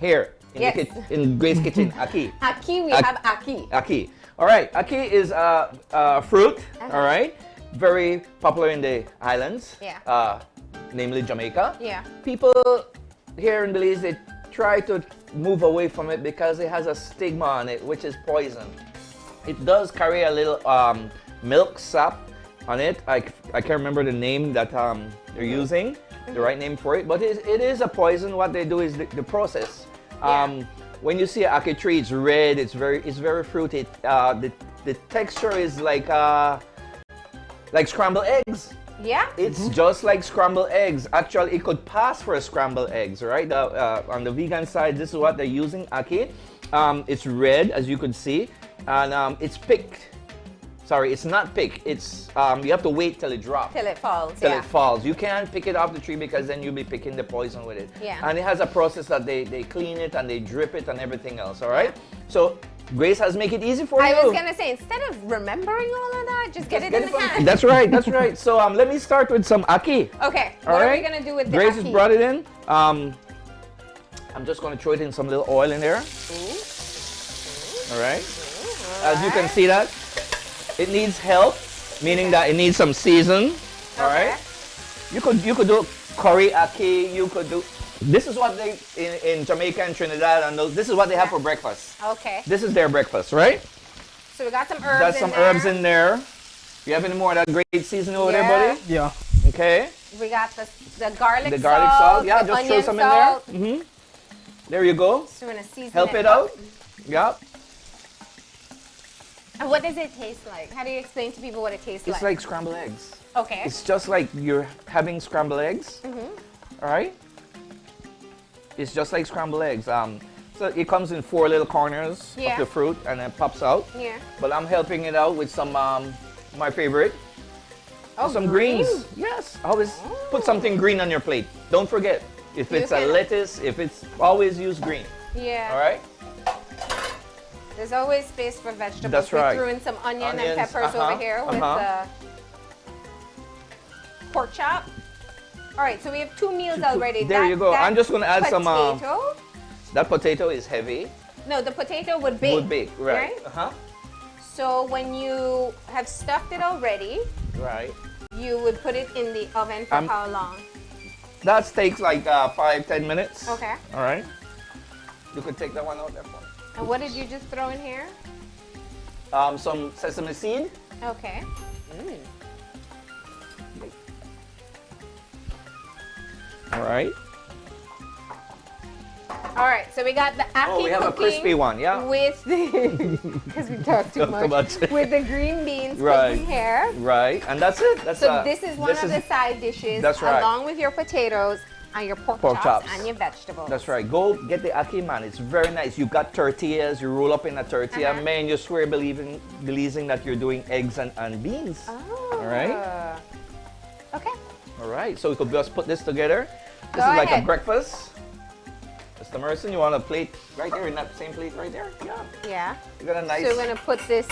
Here in, Yes. in Grace Kitchen. Aki. Aki, we Ak- have aki. Aki. All right. Aki is a fruit. Uh-huh. All right. Very popular in the islands. Yeah. Namely Jamaica. Yeah. People here in Belize, they try to move away from it because it has a stigma on it, which is poison. It does carry a little milk sap on it. I can't remember the name that they're using, the right name for it, but it is a poison. What they do is the process. When you see an ackee tree, it's red. It's very fruity. The texture is like scrambled eggs. Yeah. It's just like scrambled eggs. Actually, it could pass for a scrambled eggs, right? On the vegan side, this is what they're using, ackee. It's red, as you could see, and it's picked. Sorry, it's not picked. It's you have to wait till it drops. Till it falls. Till yeah. it falls. You can't pick it off the tree because then you'll be picking the poison with it. Yeah. And it has a process that they clean it and they drip it and everything else, all right? So Grace has make it easy for you. I was gonna say, instead of remembering all of that, just get it in the can. That's right, that's right. So let me start with some ackee. Okay, All what are right? we gonna do with the Grace has ackee? brought it in. I'm just gonna throw it in some little oil in there. All right. As you can see that, it needs help, meaning that it needs some season. All right. You could do curry ackee. You could do. This is what they in Jamaica and Trinidad and those. This is what they have for breakfast. Okay. This is their breakfast, right? So we got some herbs Got some herbs in there. You have any more of that great seasoning over there, buddy? Yeah. Okay. We got the garlic The garlic salt. Yeah, the just throw onion some salt. in there. There you go. So we're gonna season Help it out. Yeah. And what does it taste like? How do you explain to people what it tastes It's like scrambled eggs. Okay. It's just like you're having scrambled eggs. All right. It's just like scrambled eggs. So it comes in 4 little corners Yeah. of the fruit and then pops out. Yeah. But I'm helping it out with some my favorite. Oh, some green? greens. Yes. Always put something green on your plate. Don't forget. If it's a can- lettuce, if it's always use green. Yeah. All right. There's always space for vegetables. That's right. We threw in some onions Onions, and peppers over here with the pork chop. All right, so we have 2 meals already. There you go. I'm just gonna add some. potato. That potato is heavy. No, the potato would bake. Would bake, right? So when you have stuffed it already, Right. you would put it in the oven for how long? That takes like 5-10 minutes. Okay. All right. You could take that one out there for me. And what did you just throw in here? Some sesame seed. Okay. All right. All right, so we got the ackee we have a cooking crispy one, yeah. With the, because we talked too Talked too much, much. with the green beans Right. cooking here. Right. And that's it. That's So this is one of the side dishes, That's right. along with your potatoes and your pork chops chops. and your vegetables. That's right. Go get the ackee, man. It's very nice. You got tortillas. You roll up in a tortilla. Man, you swear believing that you're doing eggs and beans. Oh. All right. Okay. All right. So we could just put this together. This Go is like ahead. a breakfast. Mr. Merson, you want a plate right there in that same plate right there? Yeah. Yeah. You got a nice. So we're gonna put this.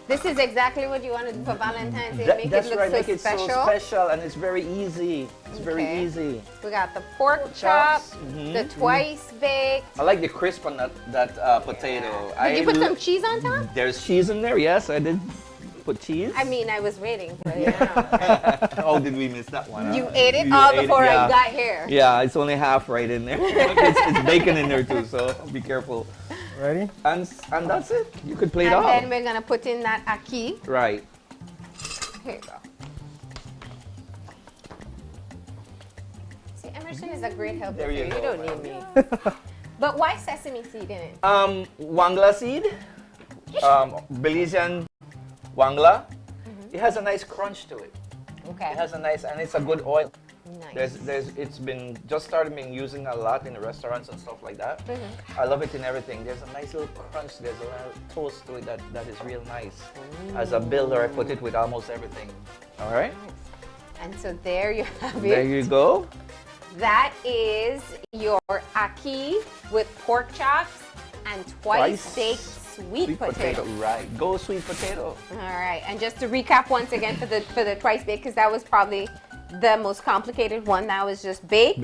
This is exactly what you want to do for Valentine's Day. Make That's it look right. so Make it special. so special, and it's very easy. It's very Okay. easy. We got the pork chop, the twice baked. I like the crisp on that potato. Did you put some cheese on top? There's cheese in there. Yes, I did put cheese. I mean, I was waiting for you. Oh, did we miss that one? You huh? ate it You all ate it, before yeah. I got here. Yeah, it's only half right in there. it's bacon in there too, so be careful. Ready? And that's it. You could play it And off. then we're gonna put in that ackee. Right. Here you go. See, Emerson is a great helper. There you You go, don't man. need me. But why sesame seed in it? Wangla seed. Belizean Wangla. It has a nice crunch to it. Okay. It has a nice, and it's a good oil. Nice. It's been just started being using a lot in the restaurants and stuff like that. I love it in everything. There's a nice little crunch. There's a little toast to it that is real nice. As a builder, I put it with almost everything. All right. And so there you have it. There you go. That is your ackee with pork chops and twice baked sweet potato. Right. Go sweet potato. All right. And just to recap once again for the twice baked, because that was probably the most complicated one. That was just baked,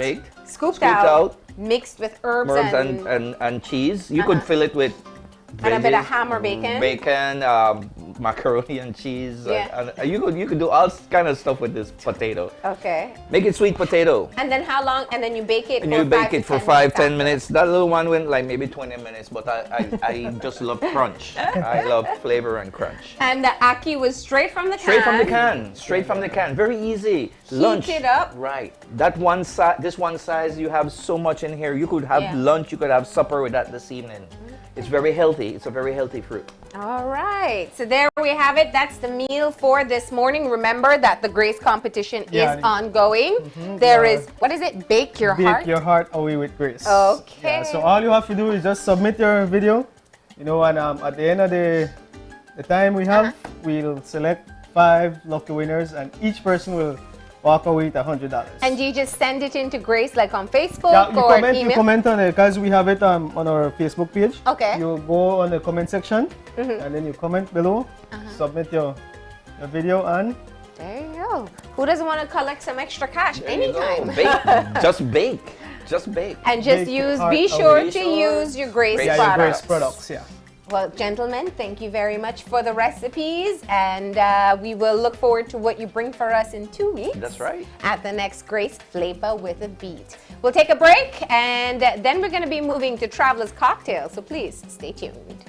scooped out, mixed with herbs and cheese. You could fill it with and a bit of veggies, ham or bacon. Macaroni and cheese. Yeah. And you could do all kind of stuff with this potato. Okay. Make it sweet potato. And then how long? And then you bake it. And for you bake it for 5-10 minutes. minutes. That little one went like maybe 20 minutes, but I just love crunch. I love flavor and crunch. And the ackee was straight from the can. Straight from the can. Straight from the can. Very easy. Lunch. Heat it up. Right. That one size. This one size. You have so much in here. You could have Yeah. lunch. You could have supper with that this evening. It's very healthy. It's a very healthy fruit. All right. So there we have it. That's the meal for this morning. Remember that the Grace competition is ongoing. There is, what is it? Bake your heart. Bake your heart away with Grace. Okay. Yeah, so all you have to do is just submit your video, and at the end of the time we have, we'll select 5 lucky winners, and each person will walk away with $100. And do you just send it in to Grace like on Facebook Yeah, you or comment, email? you comment on it because we have it on our Facebook page. Okay. You go on the comment section and then you comment below, submit your video, and There you go. Who doesn't want to collect some extra cash There you go. anytime? Bake. Just bake. Just bake. And just Bake use, your be heart sure away. to use your Grace Grace yeah, products. your Grace products. Yeah. Well, gentlemen, thank you very much for the recipes, and we will look forward to what you bring for us in 2 weeks. That's right. At the next Grace Flavor with a Beat. We'll take a break, and then we're going to be moving to Traveler's Cocktail, so please stay tuned.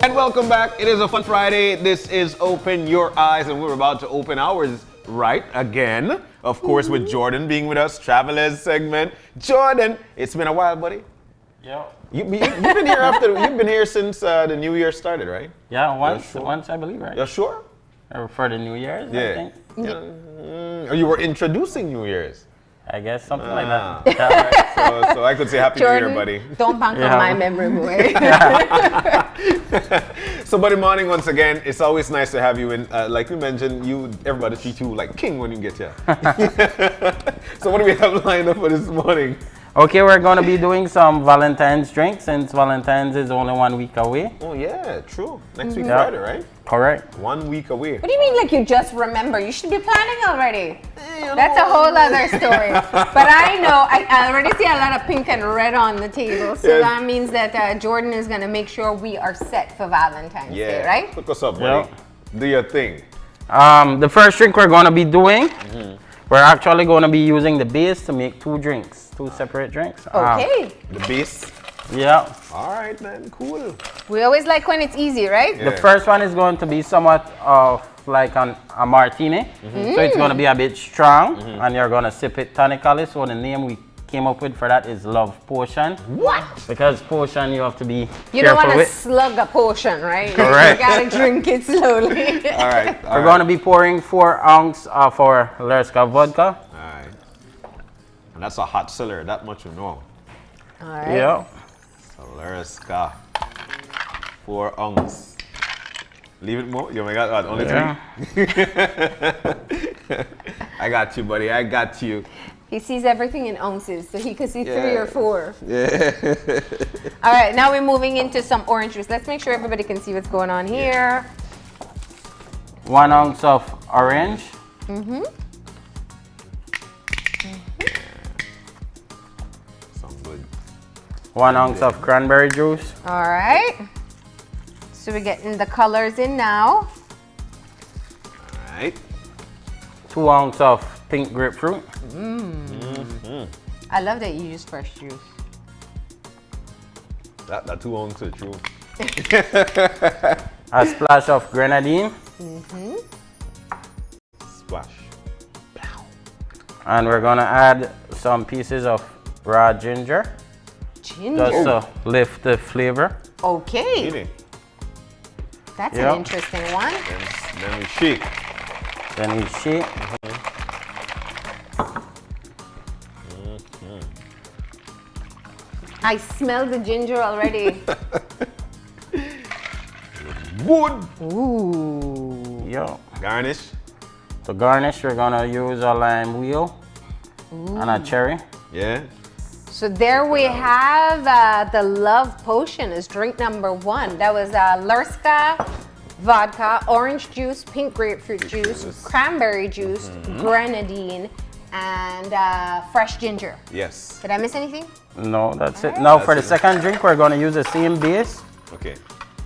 And welcome back. It is a fun Friday. This is Open Your Eyes, and we're about to open ours right again. Of course, with Jordan being with us, Travelers segment. Jordan, it's been a while, buddy. Yeah. You've been here you've been here since the new year started, right? Yeah, once I believe, right? You're sure? Or for the New Year's, I Yeah. think. Or you were introducing New Year's. I guess something like that. Yeah, right. So I could say Happy New Year, buddy. Don't bank on my memory, boy. So, buddy, morning once again. It's always nice to have you in. Like we mentioned, everybody treat you like king when you get here. So, what do we have lined up for this morning? Okay, we're going to be doing some Valentine's drinks since Valentine's is only 1 week away. Oh, yeah, true. Next week, Yeah. Friday, right? Correct. 1 week away. What do you mean, like you just remember? You should be planning already. That's a whole other story. But I know, I already see a lot of pink and red on the table. So Yes. that means that Jordan is going to make sure we are set for Valentine's Day, right? Hook us up, buddy. Do your thing. The first drink we're going to be doing, we're actually going to be using the base to make 2 drinks, 2 separate drinks. Okay. The base. Yeah. All right, man. Cool. We always like when it's easy, right? The first one is going to be somewhat of like a martini. So it's going to be a bit strong, and you're going to sip it tonically. So the name we came up with for that is Love Potion. What? Because potion you have to be You don't careful want to with. slug a potion, right? Correct. You gotta drink it slowly. All right. We're going to be pouring 4 ounces of our Lerska vodka. All right. And that's a hot seller. That much you know. All right. Yeah. Lerska. 4 ounces. Leave it more? You only got what, only 3? I got you, buddy. I got you. He sees everything in ounces, so he could see 3 Yeah. or 4. Yeah. All right, now we're moving into some orange juice. Let's make sure everybody can see what's going on here. 1 ounce of orange. Sounds good. 1 ounce of cranberry juice. All right. So we're getting the colors in now. All right. 2 ounces of pink grapefruit. I love that you use fresh juice. That 2 ounces, true. A splash of grenadine. Splash. And we're going to add some pieces of raw ginger. Ginger. Just to lift the flavor. Okay. Really? That's Yeah. an interesting one. Then we shake. Then we shake. I smell the ginger already. Good. Ooh. Yeah. Garnish. To garnish, we're going to use a lime wheel and a cherry. Yeah. So there we have the Love Potion as drink number 1. That was Lerska vodka, orange juice, pink grapefruit juice, cranberry juice, grenadine, and fresh ginger. Yes. Did I miss anything? No, that's it. Now for the second drink, we're going to use the same base. Okay.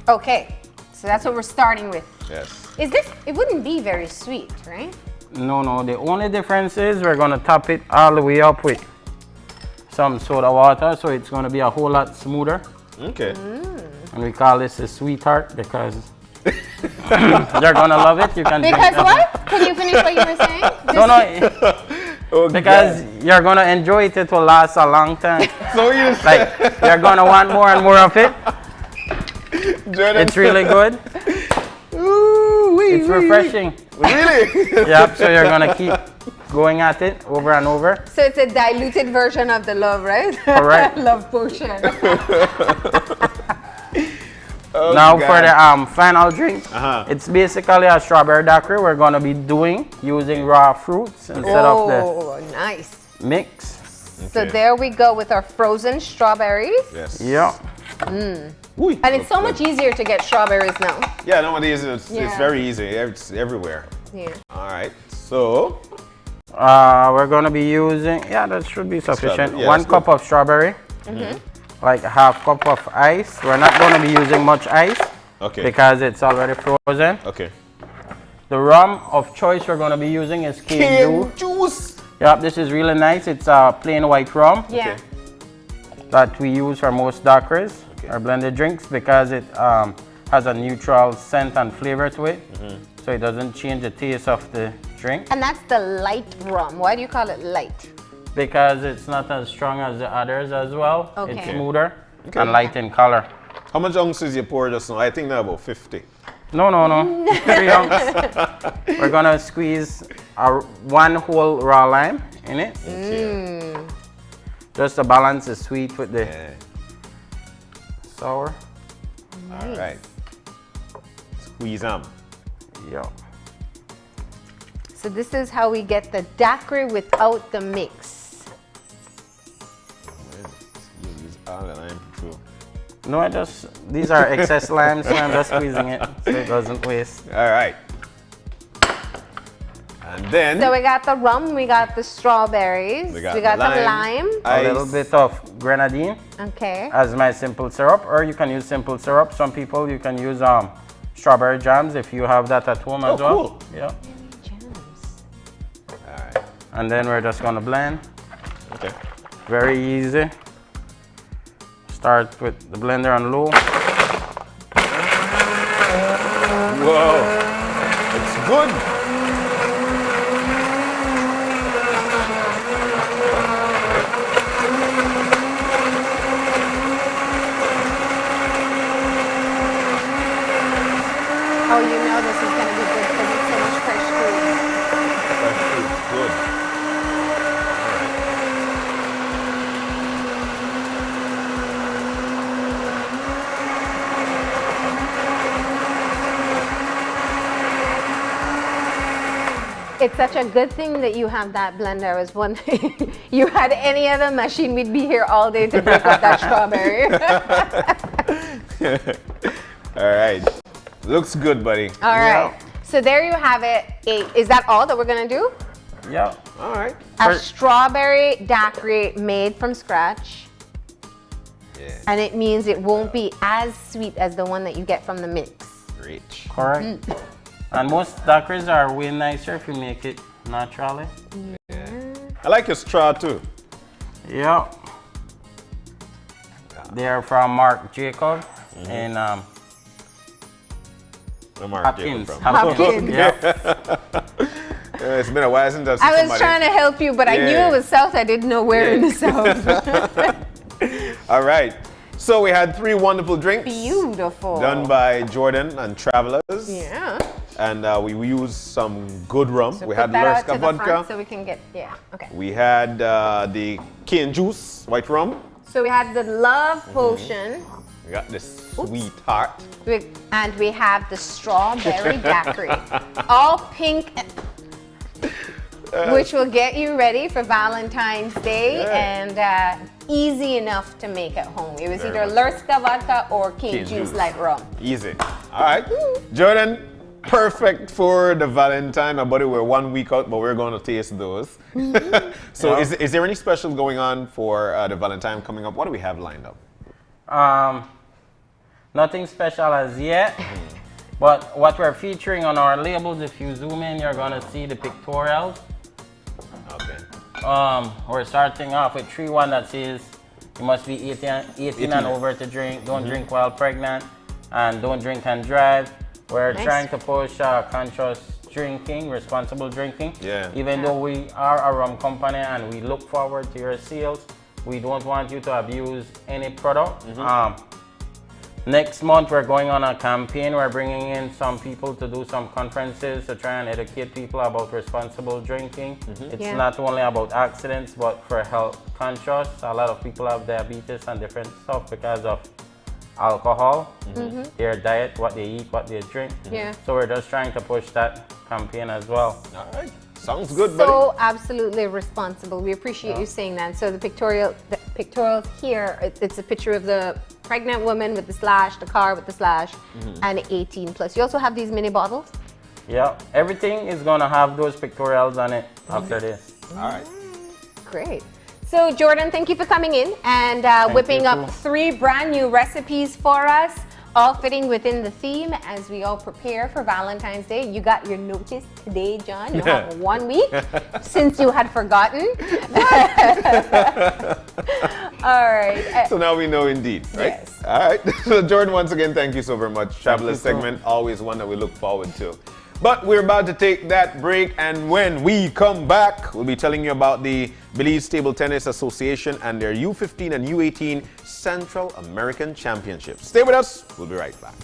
Okay, so that's what we're starting with. Yes. Is this, it wouldn't be very sweet, right? No, the only difference is we're going to top it all the way up with some soda water, so it's going to be a whole lot smoother. Okay. And we call this a sweetheart because you're going to love it. You can drink Because that. what? Can you finish what you were saying? No, because you're going to enjoy it. It will last a long time. So you Like, you're going to want more and more of it. Jordan. It's really good. It's refreshing. Really? Yep, so you're going to keep going at it over and over. So it's a diluted version of the love, right? Correct. Love Potion. Oh, Now God. for the final drink, it's basically a strawberry daiquiri we're going to be doing using raw fruits instead of Oh, nice. the mix. So there we go with our frozen strawberries. Yes. Yeah. Ooh, And it's so much easier to get strawberries now. Yeah, nowadays it's Yeah. very easy. It's everywhere. Yeah. All right. So, We're going to be using, that should be sufficient. Strawberry, yeah, 1 that's cup of strawberry, like a half cup of ice. We're not going to be using much ice okay. because it's already frozen. Okay. The rum of choice we're going to be using is cane juice. Yep, this is really nice. It's a plain white rum Yeah. that we use for most daiquiris or blended drinks because it has a neutral scent and flavor to it, so it doesn't change the taste of the drink. And that's the light rum. Why do you call it light? Because it's not as strong as the others as well. Okay. It's smoother and light in color. How much ounces you pour just now? I think now about 50. No, 3 ounce. We're gonna squeeze one whole raw lime in it. Just to balance the sweet with the sour. All right. Squeeze them. Yeah. So this is how we get the daiquiri without the mix. Use all the lime too. No, these are excess limes, so I'm just squeezing it so it doesn't waste. All right. And then So we got the rum, we got the strawberries, we got the lime. A little bit of grenadine Okay. as my simple syrup, or you can use simple syrup. Some people, you can use strawberry jams if you have that at home as well. Cool. Yeah. All right. And then we're just gonna blend. Okay. Very easy. Start with the blender on low. Whoa. It's good. Oh, you know this is going to be good because it's so much fresh fruit. Fresh fruit. Good. It's such a good thing that you have that blender. I was wondering, you had any other machine, we'd be here all day to break up that strawberry. All right. Looks good, buddy. All right. So there you have it. Is that all that we're going to do? Yeah. All right. A strawberry daiquiri made from scratch. Yeah. And it means it won't be as sweet as the one that you get from the mix. Rich. Correct. And most daiquiris are way nicer if you make it naturally. I like your straw too. Yeah. They are from Marc Jacob and Where Marc Hopkins. Jacob from? Hopkins. It's been a while since I've seen I was somebody. trying to help you, but I knew it was south. I didn't know where in the south. All right. So we had 3 wonderful drinks. Beautiful. Done by Jordan and Travelers. Yeah. And we used some good rum. So we put had that out Lurska to the vodka. front so we can get, okay. We had the cane juice, white rum. So we had the love potion. We got this sweetheart. And we have the strawberry daiquiri. All pink, which will get you ready for Valentine's Day and easy enough to make at home. It was either Lurska vodka or cane juice like rum. Easy. All right. Jordan, perfect for the Valentine. My buddy, we're 1 week out, but we're going to taste those. So is there any special going on for the Valentine coming up? What do we have lined up? Nothing special as yet. But what we're featuring on our labels, if you zoom in, you're gonna see the pictorials. Okay. We're starting off with 3-1 that says you must be 18 and over to drink, don't drink while pregnant, and don't drink and drive. We're trying to push conscious drinking, responsible drinking. Yeah. Even though we are a rum company and we look forward to your sales, we don't want you to abuse any product. Next month, we're going on a campaign. We're bringing in some people to do some conferences to try and educate people about responsible drinking. It's not only about accidents, but for health conscious. A lot of people have diabetes and different stuff because of alcohol, their diet, what they eat, what they drink. So we're just trying to push that campaign as well. All right. Sounds good, buddy. So absolutely responsible. We appreciate you saying that. So the pictorials here, it's a picture of the pregnant woman with the slash, the car with the slash, and 18 plus. You also have these mini bottles? Yeah, everything is gonna have those pictorials on it after this. All right. Great. So Jordan, thank you for coming in and whipping up 3 brand new recipes for us. all fitting within the theme as we all prepare for Valentine's Day. You got your notice today, John. You have 1 week since you had forgotten. All right. So now we know indeed, right? Yes. All right. So Jordan, once again, thank you so very much. Fabulous segment, always one that we look forward to. But we're about to take that break, and when we come back, we'll be telling you about the Belize Table Tennis Association and their U15 and U18 Central American Championships. Stay with us. We'll be right back.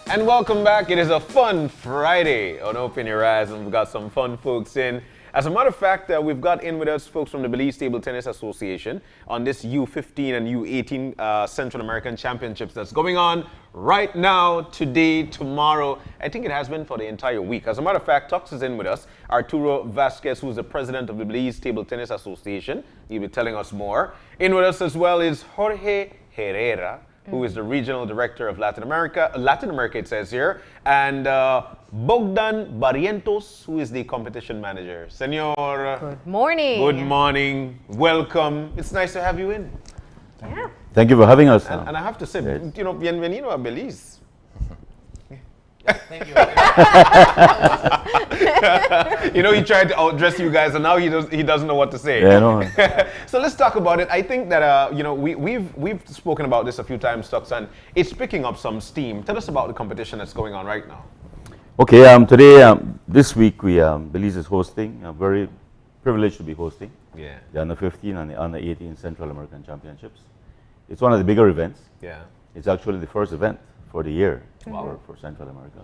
And welcome back. It is a fun Friday on Open Your Eyes, and we've got some fun folks in. As a matter of fact, we've got in with us folks from the Belize Table Tennis Association on this U15 and U18 Central American Championships that's going on right now, today, tomorrow. I think it has been for the entire week. As a matter of fact, Tux is in with us. Arturo Vasquez, who's the president of the Belize Table Tennis Association. He'll be telling us more. In with us as well is Jorge Herrera, who is the regional director of Latin America, it says here, and Bogdan Barrientos, who is the competition manager. Senor. Good morning. Good morning. Welcome. It's nice to have you in. Yeah. Thank you for having us. And I have to say, bienvenido a Belize. Thank you. He tried to outdress you guys, and now he doesn't know what to say. Yeah, I know. So let's talk about it. I think that we've spoken about this a few times, Tux, and it's picking up some steam. Tell us about the competition that's going on right now. Okay, today, this week, Belize is hosting. I'm very privileged to be hosting the Under 15 and the Under 18 Central American Championships. It's one of the bigger events. Yeah. It's actually the first event for the year for Central America.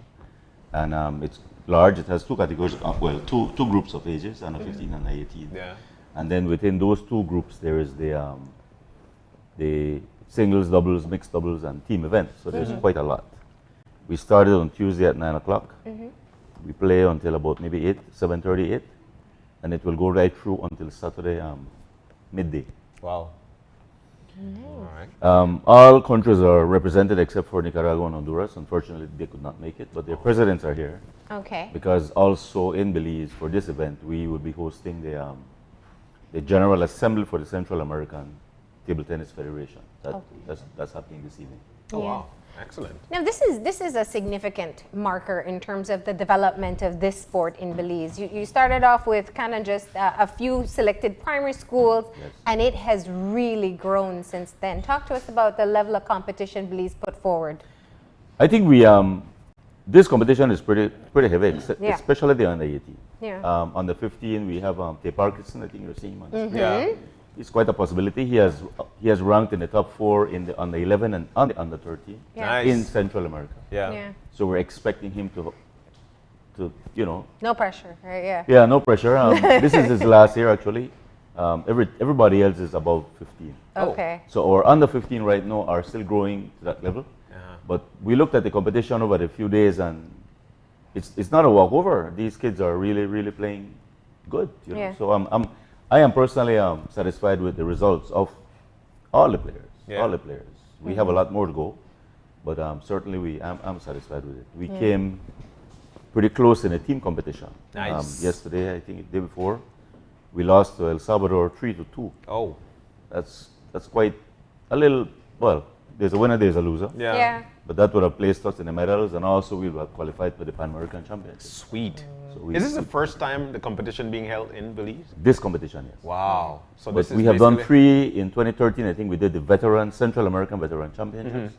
And it's large. It has two categories, two groups of ages, Under 15 and 18. Yeah. And then within those two groups, there is the singles, doubles, mixed doubles, and team events. So there's quite a lot. We started on Tuesday at 9 o'clock. We play until about maybe 7:30, 8. And it will go right through until Saturday midday. Wow. All right. All countries are represented except for Nicaragua and Honduras. Unfortunately, they could not make it, but their presidents are here. Okay. Because also in Belize, for this event, we will be hosting the General Assembly for the Central American Table Tennis Federation. That's happening this evening. Oh, wow. Excellent. Now, this is a significant marker in terms of the development of this sport in Belize. You started off with kind of just a few selected primary schools, and it has really grown since then. Talk to us about the level of competition Belize put forward. I think this competition is pretty heavy, especially the under 18. Yeah. Under 15, we have Tay Parkinson. I think you're seeing him on the screen. Yeah. It's quite a possibility. He has ranked in the top 4 in the under 11 and on the under 13 in Central America. Yeah. So we're expecting him to No pressure, right? Yeah. Yeah, no pressure. This is his last year actually. Everybody else is above 15. Okay. So our under 15 right now are still growing to that level. But we looked at the competition over a few days, and it's not a walkover. These kids are really playing good. So I am personally satisfied with the results of all the players. All the players. We have a lot more to go, but certainly I'm satisfied with it. We came pretty close in a team competition. Nice. Yesterday, I think the day before, we lost to El Salvador 3-2. Oh. That's quite a little. Well, there's a winner, there's a loser. Yeah. But that would have placed us in the medals, and also we would have qualified for the Pan American Championships. Sweet. So is this the first time the competition being held in Belize? This competition, yes. Wow. So but we have done 3 in 2013. I think we did the Central American Veteran Championships,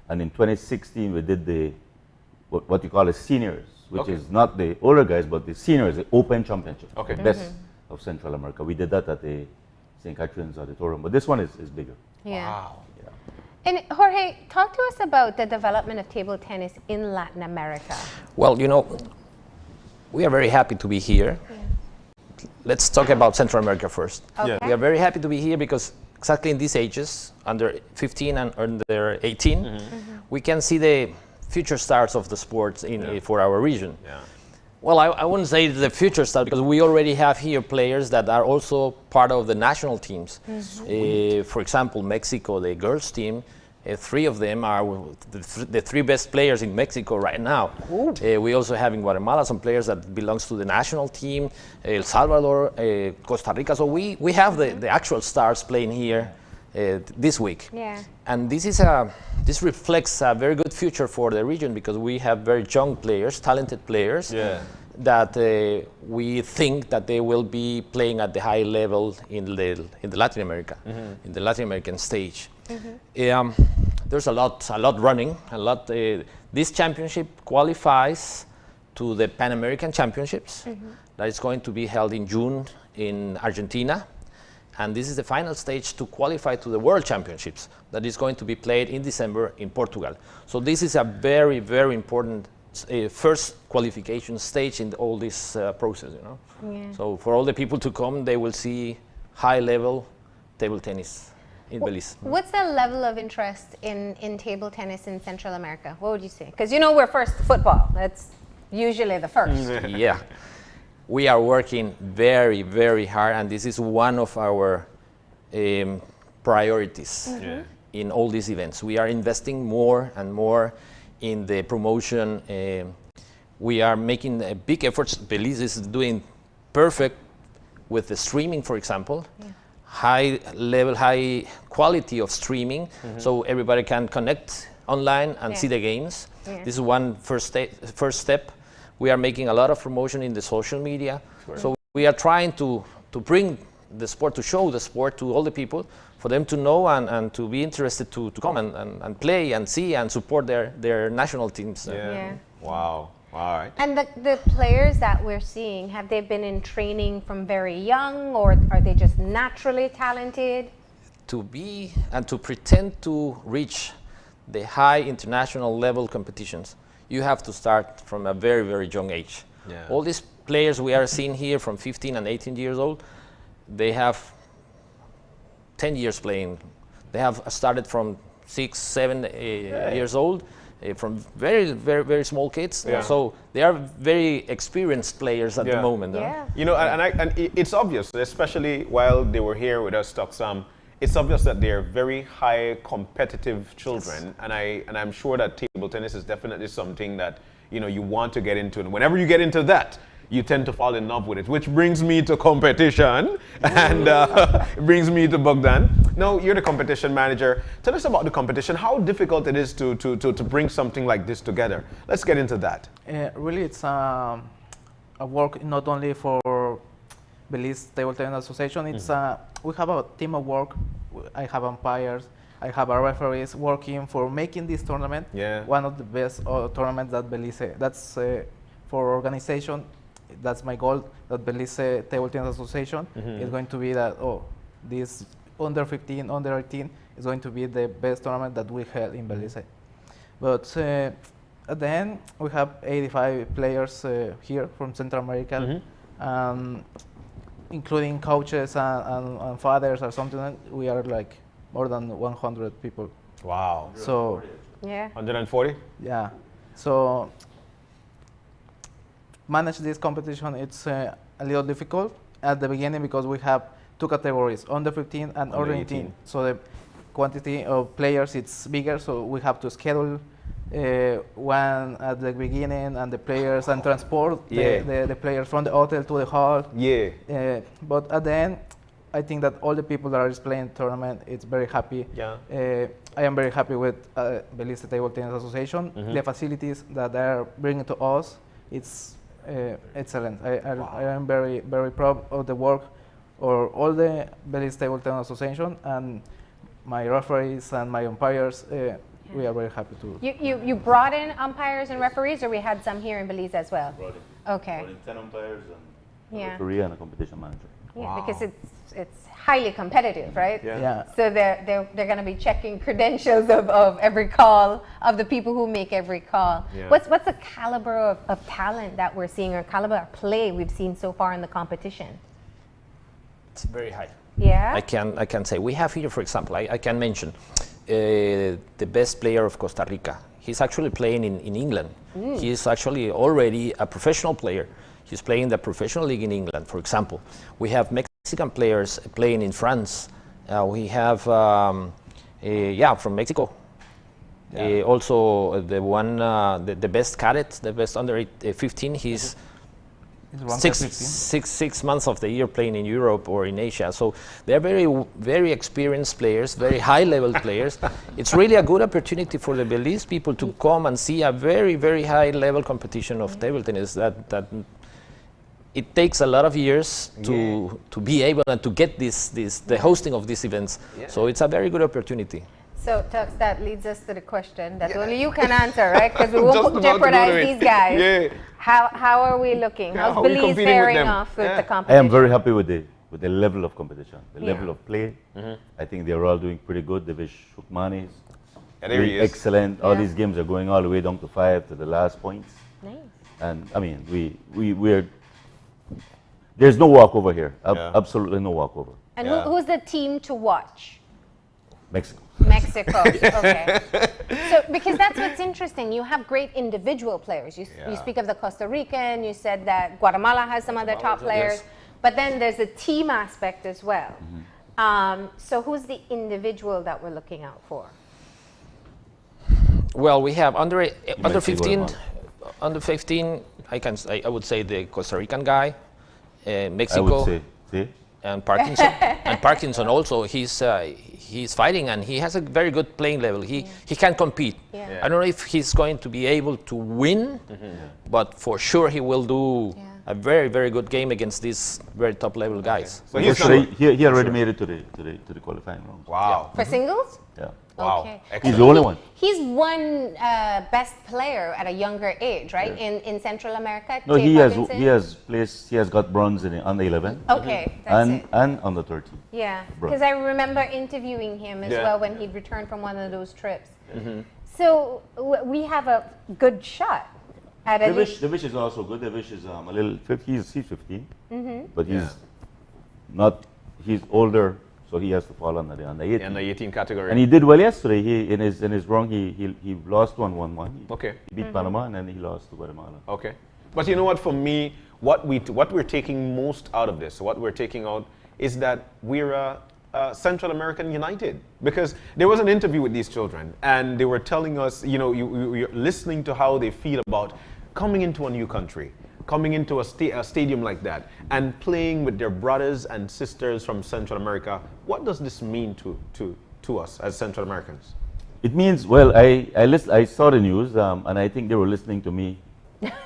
and in 2016 we did the what you call the seniors, which is not the older guys, but the seniors, the Open Championship, the best of Central America. We did that at the St. Catherine's Auditorium, but this one is bigger. Yeah. Wow. And Jorge, talk to us about the development of table tennis in Latin America. Well, we are very happy to be here. Let's talk about Central America first. Okay. We are very happy to be here because exactly in these ages, under 15 and under 18, we can see the future stars of the sports for our region. Yeah. Well, I wouldn't say the future stars because we already have here players that are also part of the national teams. For example, Mexico, the girls team, 3 of them are the 3 best players in Mexico right now. We also have in Guatemala some players that belongs to the national team, El Salvador, Costa Rica. So we have the actual stars playing here this week. Yeah. And this reflects a very good future for the region because we have very young players, talented players, that we think that they will be playing at the high level in the Latin America, in the Latin American stage. There's a lot running. This championship qualifies to the Pan American Championships that is going to be held in June in Argentina. And this is the final stage to qualify to the World Championships that is going to be played in December in Portugal. So this is a very, very important first qualification stage in all this process, you know. Yeah. So for all the people to come, they will see high-level table tennis in Belize. What's the level of interest in table tennis in Central America? What would you say? Because you know we're first football. That's usually the first. Yeah. We are working very, very hard, and this is one of our priorities in all these events. We are investing more and more in the promotion. We are making big efforts. Belize is doing perfect with the streaming, for example. Yeah. High level, high quality of streaming, so everybody can connect online and see the games. Yeah. This is one first step. We are making a lot of promotion in the social media. Sure. So we are trying to bring the sport, to show the sport to all the people, for them to know and to be interested to come and play and see and support their national teams. Wow. All right. And the players that we're seeing, have they been in training from very young, or are they just naturally talented? To be and to pretend to reach the high international level competitions, you have to start from a very, very young age. Yeah. All these players we are seeing here from 15 and 18 years old, they have 10 years playing. They have started from 6, 7 years old. From very, very, very small kids. Yeah. So they are very experienced players at the moment. Yeah. You know, and it's obvious, especially while they were here with us, Toksam, it's obvious that they're very high competitive children. Yes. And I'm sure that table tennis is definitely something that, you know, you want to get into. And whenever you get into that, you tend to fall in love with it, which brings me to competition, and it brings me to Bogdan. Now, you're the competition manager. Tell us about the competition, how difficult it is to bring something like this together. Let's get into that. Really, it's a work not only for Belize Table Tennis Association, it's we have a team of work. I have umpires, I have our referees working for making this tournament one of the best tournaments that Belize, that's for organization. That's my goal, that Belize Table Tennis Association is going to be that, this under 15, under 18 is going to be the best tournament that we held in Belize. But at the end, we have 85 players here from Central America, including coaches and fathers or something. We are like more than 100 people. Wow. So, 140? Yeah. So, manage this competition, it's a little difficult at the beginning because we have two categories, under 15 and under 18. So the quantity of players it's bigger, so we have to schedule one at the beginning, and the players and transport the players from the hotel to the hall. But at the end, I think that all the people that are playing tournament, it's very happy. I am very happy with Belize Table Tennis Association. The facilities that they are bringing to us, it's excellent. I am very, very proud of the work of all the Belize Table Tennis Association, and my referees and my umpires. We are very happy to. You brought in umpires and referees, or we had some here in Belize as well? Brought in. Okay. Brought in 10 umpires and a referee and a competition manager. Yeah, because it's highly competitive, right? So they're going to be checking credentials of every call, of the people who make every call. What's the caliber of talent that we're seeing, or caliber of play we've seen so far in the competition? It's very high. Yeah. I can say we have here, for example, I can mention the best player of Costa Rica. He's actually playing in England. He is actually already a professional player. He's playing the professional league in England, for example. We have Mexican players playing in France. We have, from Mexico. Also, the one, the best cadet, the best under 15, he's 6 months of the year playing in Europe or in Asia. So they're very, very experienced players, very high-level players. It's really a good opportunity for the Belize people to come and see a very, very high-level competition of table tennis that it takes a lot of years to be able and to get the hosting of these events. So it's a very good opportunity. So, Tux, that leads us to the question that only you can answer, right? Because we won't jeopardize these guys. How are we looking? How's Belize faring off with the competition? I am very happy with the with the level of competition, the Yeah. level of play. I think they're all doing pretty good. Devish Shukmani is Yeah, there he doing is. excellent. All Yeah. these games are going all the way down to 5 to the last points. Nice. And I mean, we're there's no walkover here. Yeah. Absolutely no walkover. And Yeah. who's the team to watch? Mexico. Mexico. Okay. So because that's what's interesting. You have great individual players. You Yeah. speak of the Costa Rican. You said that Guatemala has some other top players. Yes. But then there's a team aspect as well. So who's the individual that we're looking out for? Well, we have under might say 15, Guatemala. under 15. I would say the Costa Rican guy, I Mexico, would say, see? and Parkinson. And Parkinson also, he's fighting and he has a very good playing level. He can compete. Yeah. Yeah. I don't know if he's going to be able to win, but for sure he will do a very, very good game against these very top level guys. So he's Actually, not, he already made it to the qualifying round. wow. For singles? Yeah. Wow. Okay. He's the only one. He's one best player at a younger age, right? Yeah. In Central America. No, Tate Parkinson? he has got bronze on the 11 Okay, that's it. and on the 13. Yeah, Bronze. because I remember interviewing him as Yeah. well when he'd returned from one of those trips. So we have a good shot at a Devish is also good. Devish is a little. He's 15, but he's older, so he has to fall under the under 18. In the 18 category. And he did well yesterday. He in his run he lost 1-1-1. Okay. He beat Panama and then he lost to Guatemala. Okay. But you know what, for me, what we're taking most out of this, what we're taking out is that we're Central American United. Because there was an interview with these children and they were telling us, you're listening to how they feel about coming into a new country, coming into a stadium like that and playing with their brothers and sisters from Central America. What does this mean to us as Central Americans? It means, well, I saw the news and I think they were listening to me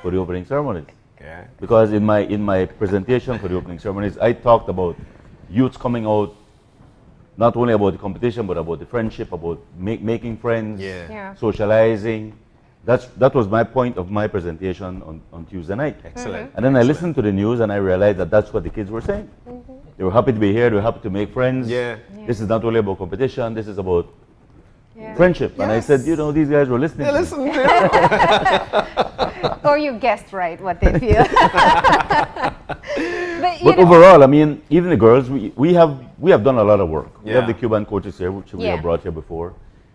for the opening ceremonies. Yeah. Because in my presentation for the opening ceremonies, I talked about youths coming out, not only about the competition, but about the friendship, about making friends, Yeah. socializing. That was my point of my presentation on Tuesday night. Excellent. And then I listened to the news and I realized that that's what the kids were saying. They were happy to be here, they were happy to make friends. Yeah. This is not only about competition, this is about friendship. And I said, these guys were listening. To me. Or you guessed right what they feel. But overall, I mean, even the girls, we have done a lot of work. We Yeah. have the Cuban coaches here, which we Yeah. have brought here before.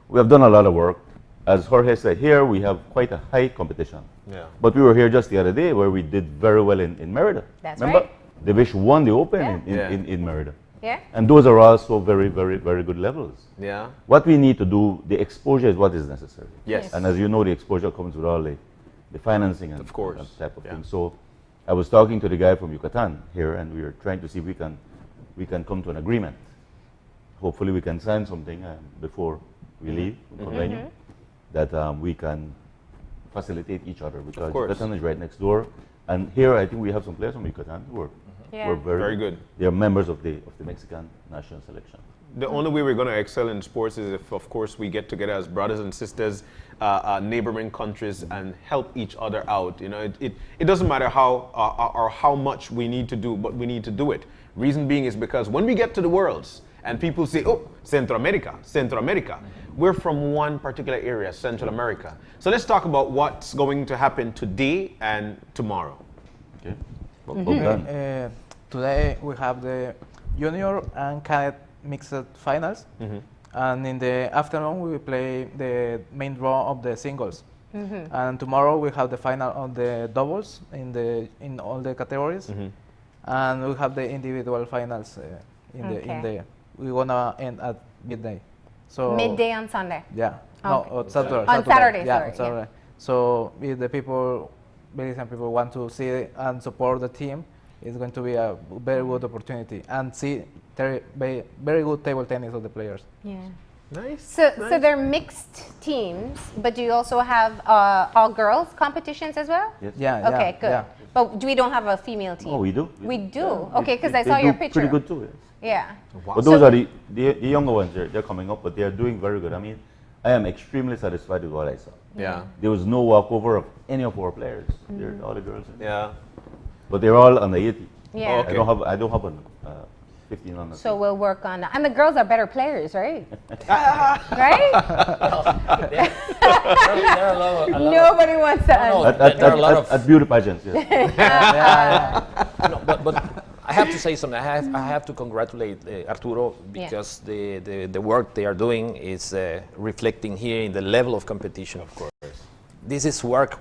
We have done a lot of work. As Jorge said, here we have quite a high competition. Yeah. But we were here just the other day where we did very well in Merida. That's Remember? right. Devish won the Open Yeah. in Merida. Yeah. And those are also very, very, very good levels. Yeah. What we need to do, the exposure is what is necessary. Yes. And as you know, the exposure comes with all the financing and, Of course. and that type of Yeah. thing. So I was talking to the guy from Yucatan here, and we were trying to see if we can come to an agreement. Hopefully, we can sign something before we leave from venue that we can facilitate each other because course. Yucatan is right next door. And here, I think we have some players from Yucatan who are Very good. They are members of the Mexican national selection. The only way we're going to excel in sports is if, of course, we get together as brothers and sisters, neighboring countries, and help each other out. It doesn't matter how or how much we need to do, but we need to do it. Reason being is because when we get to the Worlds and people say, "Oh, Central America," we're from one particular area, Central America. So let's talk about what's going to happen today and tomorrow. Okay. Today we have the junior and cadet mixed finals, and in the afternoon we will play the main draw of the singles. And tomorrow we have the final of the doubles in all the categories, and we have the individual finals we're gonna end at midday. So midday on Sunday. Yeah. Okay. No, on Saturday. On Saturday, Yeah, sorry, on Saturday. So if the people, very some people want to see and support the team, it's going to be a very good opportunity and see very good table tennis of the players. Yeah. Nice. So they're mixed teams, but do you also have all girls competitions as well? Yes. Yeah. Okay, yeah, good. Yeah. But we don't have a female team. Oh, we do. We do. Yeah. Okay, because They- I saw they your do picture. Pretty good too. Yes. Yeah. Wow. But those are the younger ones. They're coming up, but they are doing very good. I mean, I am extremely satisfied with what I saw. Yeah. There was no walkover of any of our players. They're all the girls. Yeah. But they're all under 80. Yeah. Okay. I don't have 15 on the So we'll work on that. And the girls are better players, right? Right? Nobody wants to. At beauty pageants, yes. No, but I have to say something. I have to congratulate Arturo because the work they are doing is reflecting here in the level of competition. Of course. This is work,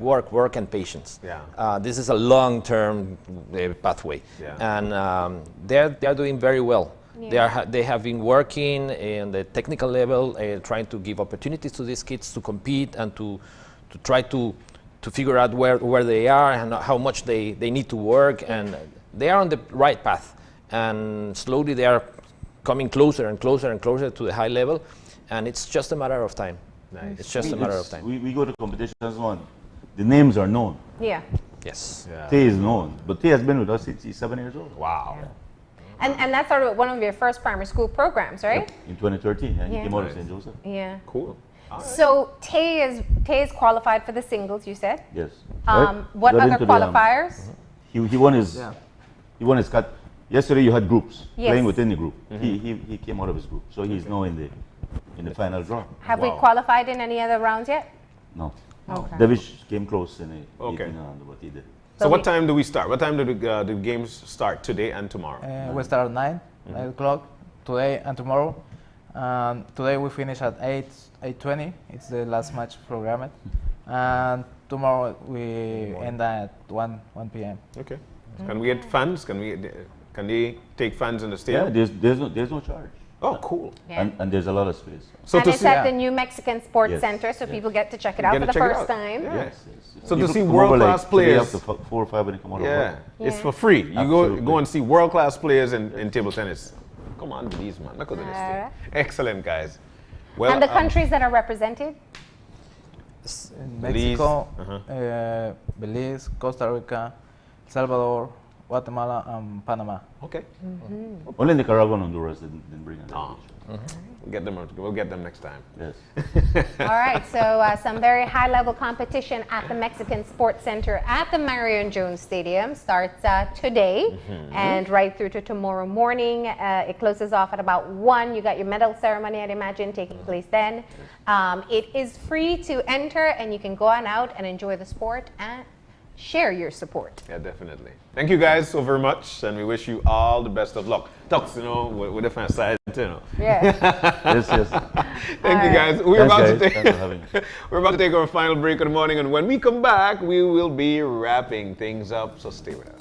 and patience. Yeah. This is a long-term pathway, and they're doing very well. Yeah. They have been working in the technical level, trying to give opportunities to these kids to compete and to try to figure out where they are and how much they need to work, and they are on the right path. And slowly they are coming closer and closer and closer to the high level, and it's just a matter of time. Nice. It's just a matter of time. We go to competitions one. The names are known. Yeah. Yes. Tay is known, but Tay has been with us since he's 7 years old. Wow. And that's sort of one of your first primary school programs, right? Yep. In 2013, he Yeah. came out of St. Joseph. Yeah. Cool. So Tay is qualified for the singles, you said? Yes. What Got other into the, qualifiers? He won his. He won his cut. Yesterday you had groups Yes. playing within the group. He came out of his group, so he's now in the final draw. Have we qualified in any other rounds yet? No. Okay. Davish came close in the Okay. 18 round, but he did. So what time do we start? What time do the games start today and tomorrow? We start at 9 o'clock today and tomorrow. Today we finish at 8:20. It's the last match programmed. And tomorrow we end at 1 p.m. Okay. Can we get fans? Can they take fans in the stadium? Yeah, there's no charge. Oh, cool. Yeah. And there's a lot of space. So and to it's see, at the New Mexican Sports Yes. Center, so Yes. people get to check it out Get for to the check it first out. time. Yes. Yes. So You to see come over world-class like players. After 4 or 5 when you come out of Yeah, work. it's Yeah. for free. You Absolutely. go and see world-class players in table tennis. Come on, please, man. Look at this thing. Alright. Excellent, guys. Well, And the countries that are represented? In Belize, Mexico, Belize, Costa Rica, El Salvador, Guatemala, and Panama. Okay. Only Nicaragua and Honduras didn't bring a delegation. We'll get them next time. Yes. All right, so some very high-level competition at the Mexican Sports Center at the Marion Jones Stadium starts today and right through to tomorrow morning. It closes off at about 1. You got your medal ceremony, I'd imagine, taking place then. It is free to enter, and you can go on out and enjoy the sport and share your support. Yeah, definitely. Thank you guys so very much, and we wish you all the best of luck. Talks, with the fan side, Yeah. Yes. Thank you guys. Thanks, for having me. We're about to take our final break of the morning, and when we come back, we will be wrapping things up. So stay with us.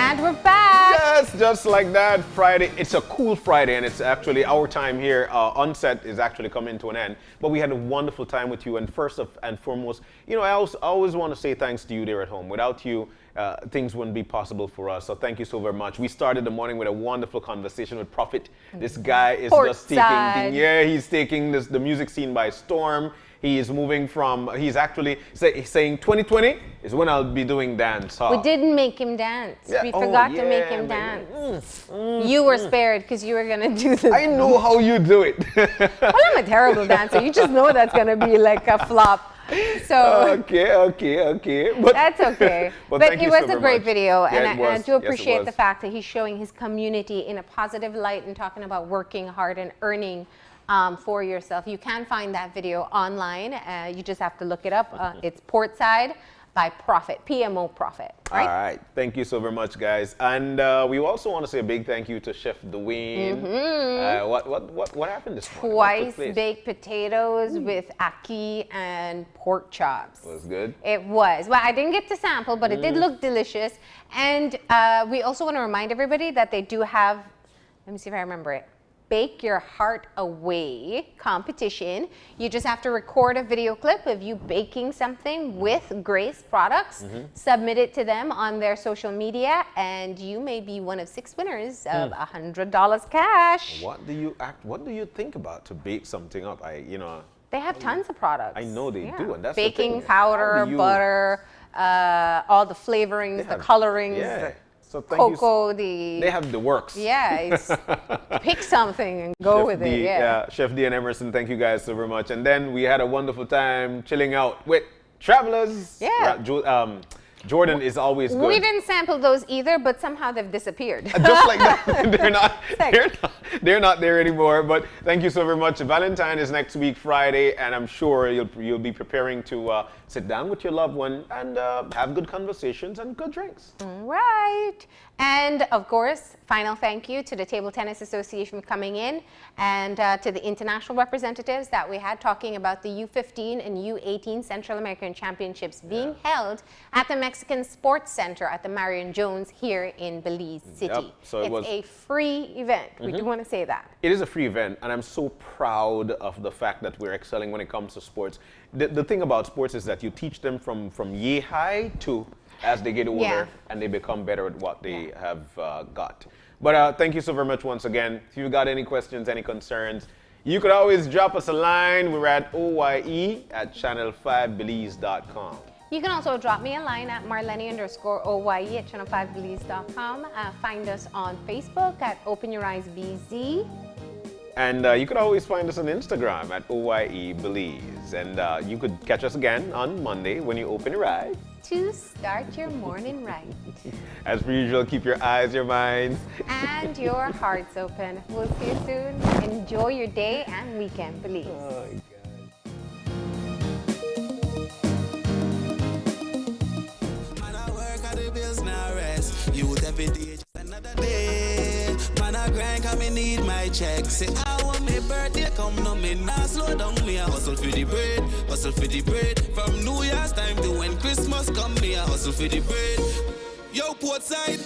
And we're back. Yes, just like that. Friday. It's a cool Friday, and it's actually our time here. On set is actually coming to an end. But we had a wonderful time with you. And first and foremost, you know, I always want to say thanks to you there at home. Without you, things wouldn't be possible for us. So thank you so very much. We started the morning with a wonderful conversation with Prophet. This guy is just taking, he's taking the music scene by storm. He is moving from, he's actually saying 2020 is when I'll be doing dance. We didn't make him dance. Yeah. We forgot to make him dance. You were spared because you were going to do this. I know how you do it. Well, I'm a terrible dancer. You just know that's going to be like a flop. So okay. But that's okay. but it was a great video, Yeah, and I do appreciate the fact that he's showing his community in a positive light and talking about working hard and earning for yourself. You can find that video online. You just have to look it up. It's Portside by Prophet, PMO Prophet. Right? All right. Thank you so very much, guys. And we also want to say a big thank you to Chef Dwayne. What happened this morning? Twice baked potatoes with ackee and pork chops. Was good? It was. Well, I didn't get to sample, but it did look delicious. And we also want to remind everybody that they do have, let me see if I remember it, Bake Your Heart Away competition. You just have to record a video clip of you baking something with Grace products, submit it to them on their social media, and you may be one of 6 winners of $100 cash. What do you think about to bake something up? They have tons of products. I know they do, and that's baking the thing. powder, butter, all the flavorings, the colorings. Yeah. So cocoa, they have the works. Yeah, it's pick something and go with it. Yeah. Chef D and Emerson, thank you guys so very much. And then we had a wonderful time chilling out with Travelers. Yeah. Jordan is always good. We didn't sample those either, but somehow they've disappeared. Just like that. They're not there anymore. But thank you so very much. Valentine is next week, Friday, and I'm sure you'll be preparing to sit down with your loved one and have good conversations and good drinks. Right. And of course, final thank you to the Table Tennis Association for coming in, and to the international representatives that we had talking about the U15 and U18 Central American Championships being held at the Mexican Sports Center at the Marion Jones here in Belize City. Yep. So it's a free event. We do want to say that. It is a free event, and I'm so proud of the fact that we're excelling when it comes to sports. The thing about sports is that you teach them from yay high to as they get older, and they become better at what they have got. But thank you so very much once again. If you've got any questions, any concerns, you could always drop us a line. We're at oye@channel5belize.com. You can also drop me a line at Marlene_OYE at channel5belize.com. Find us on Facebook at Open Your Eyes BZ. And you could always find us on Instagram at OYE Belize. And you could catch us again on Monday when you open your eyes. To start your morning right. As per usual, keep your eyes, your minds, and your hearts open. We'll see you soon. Enjoy your day and weekend, Belize. Oh, every day, just another day. Man, I grind, cause me need my check. Say, I want my birthday come, no, me not slow down. Me, I hustle for the bread, hustle for the bread. From New Year's time to when Christmas come, me, I hustle for the bread. Yo, Portside,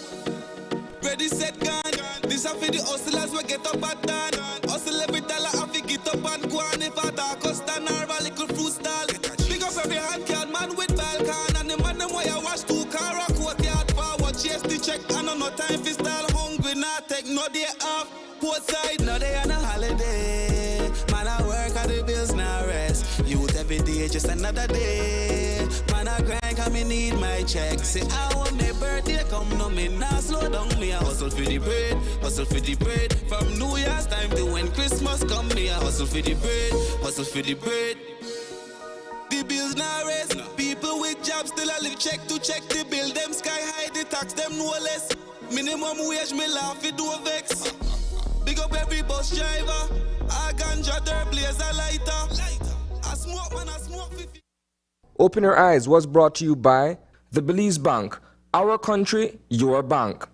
ready, set, gone. This are for the hustlers, we get up at dawn. Hustle every dollar, I fi get up and go on. If I talk, custom or a little fruit stall. Big up every hand can man with balcon. And the man, them way I wash 2 car or courtyard. Chase the check, I know no time for style. Hungry, not take no day off. Portside, no day on a holiday. Man, I work, all the bills now rest. Youth every day, just another day. Man, I grind, cause me need my check. Say, I want my birthday come, no, me not slow down. Me, I hustle for the bread, hustle for the bread. From New Year's time to when Christmas come, me, I hustle for the bread, hustle for the bread. The bills now rest. People with jobs still a live check to check. The bill them sky high, the tax them no less. Minimum wage me laugh it do vex. Big up every bus driver. I ganja dirt blaze a lighter. I smoke man, I smoke 50. Open Your Eyes was brought to you by the Belize Bank. Our country, your bank.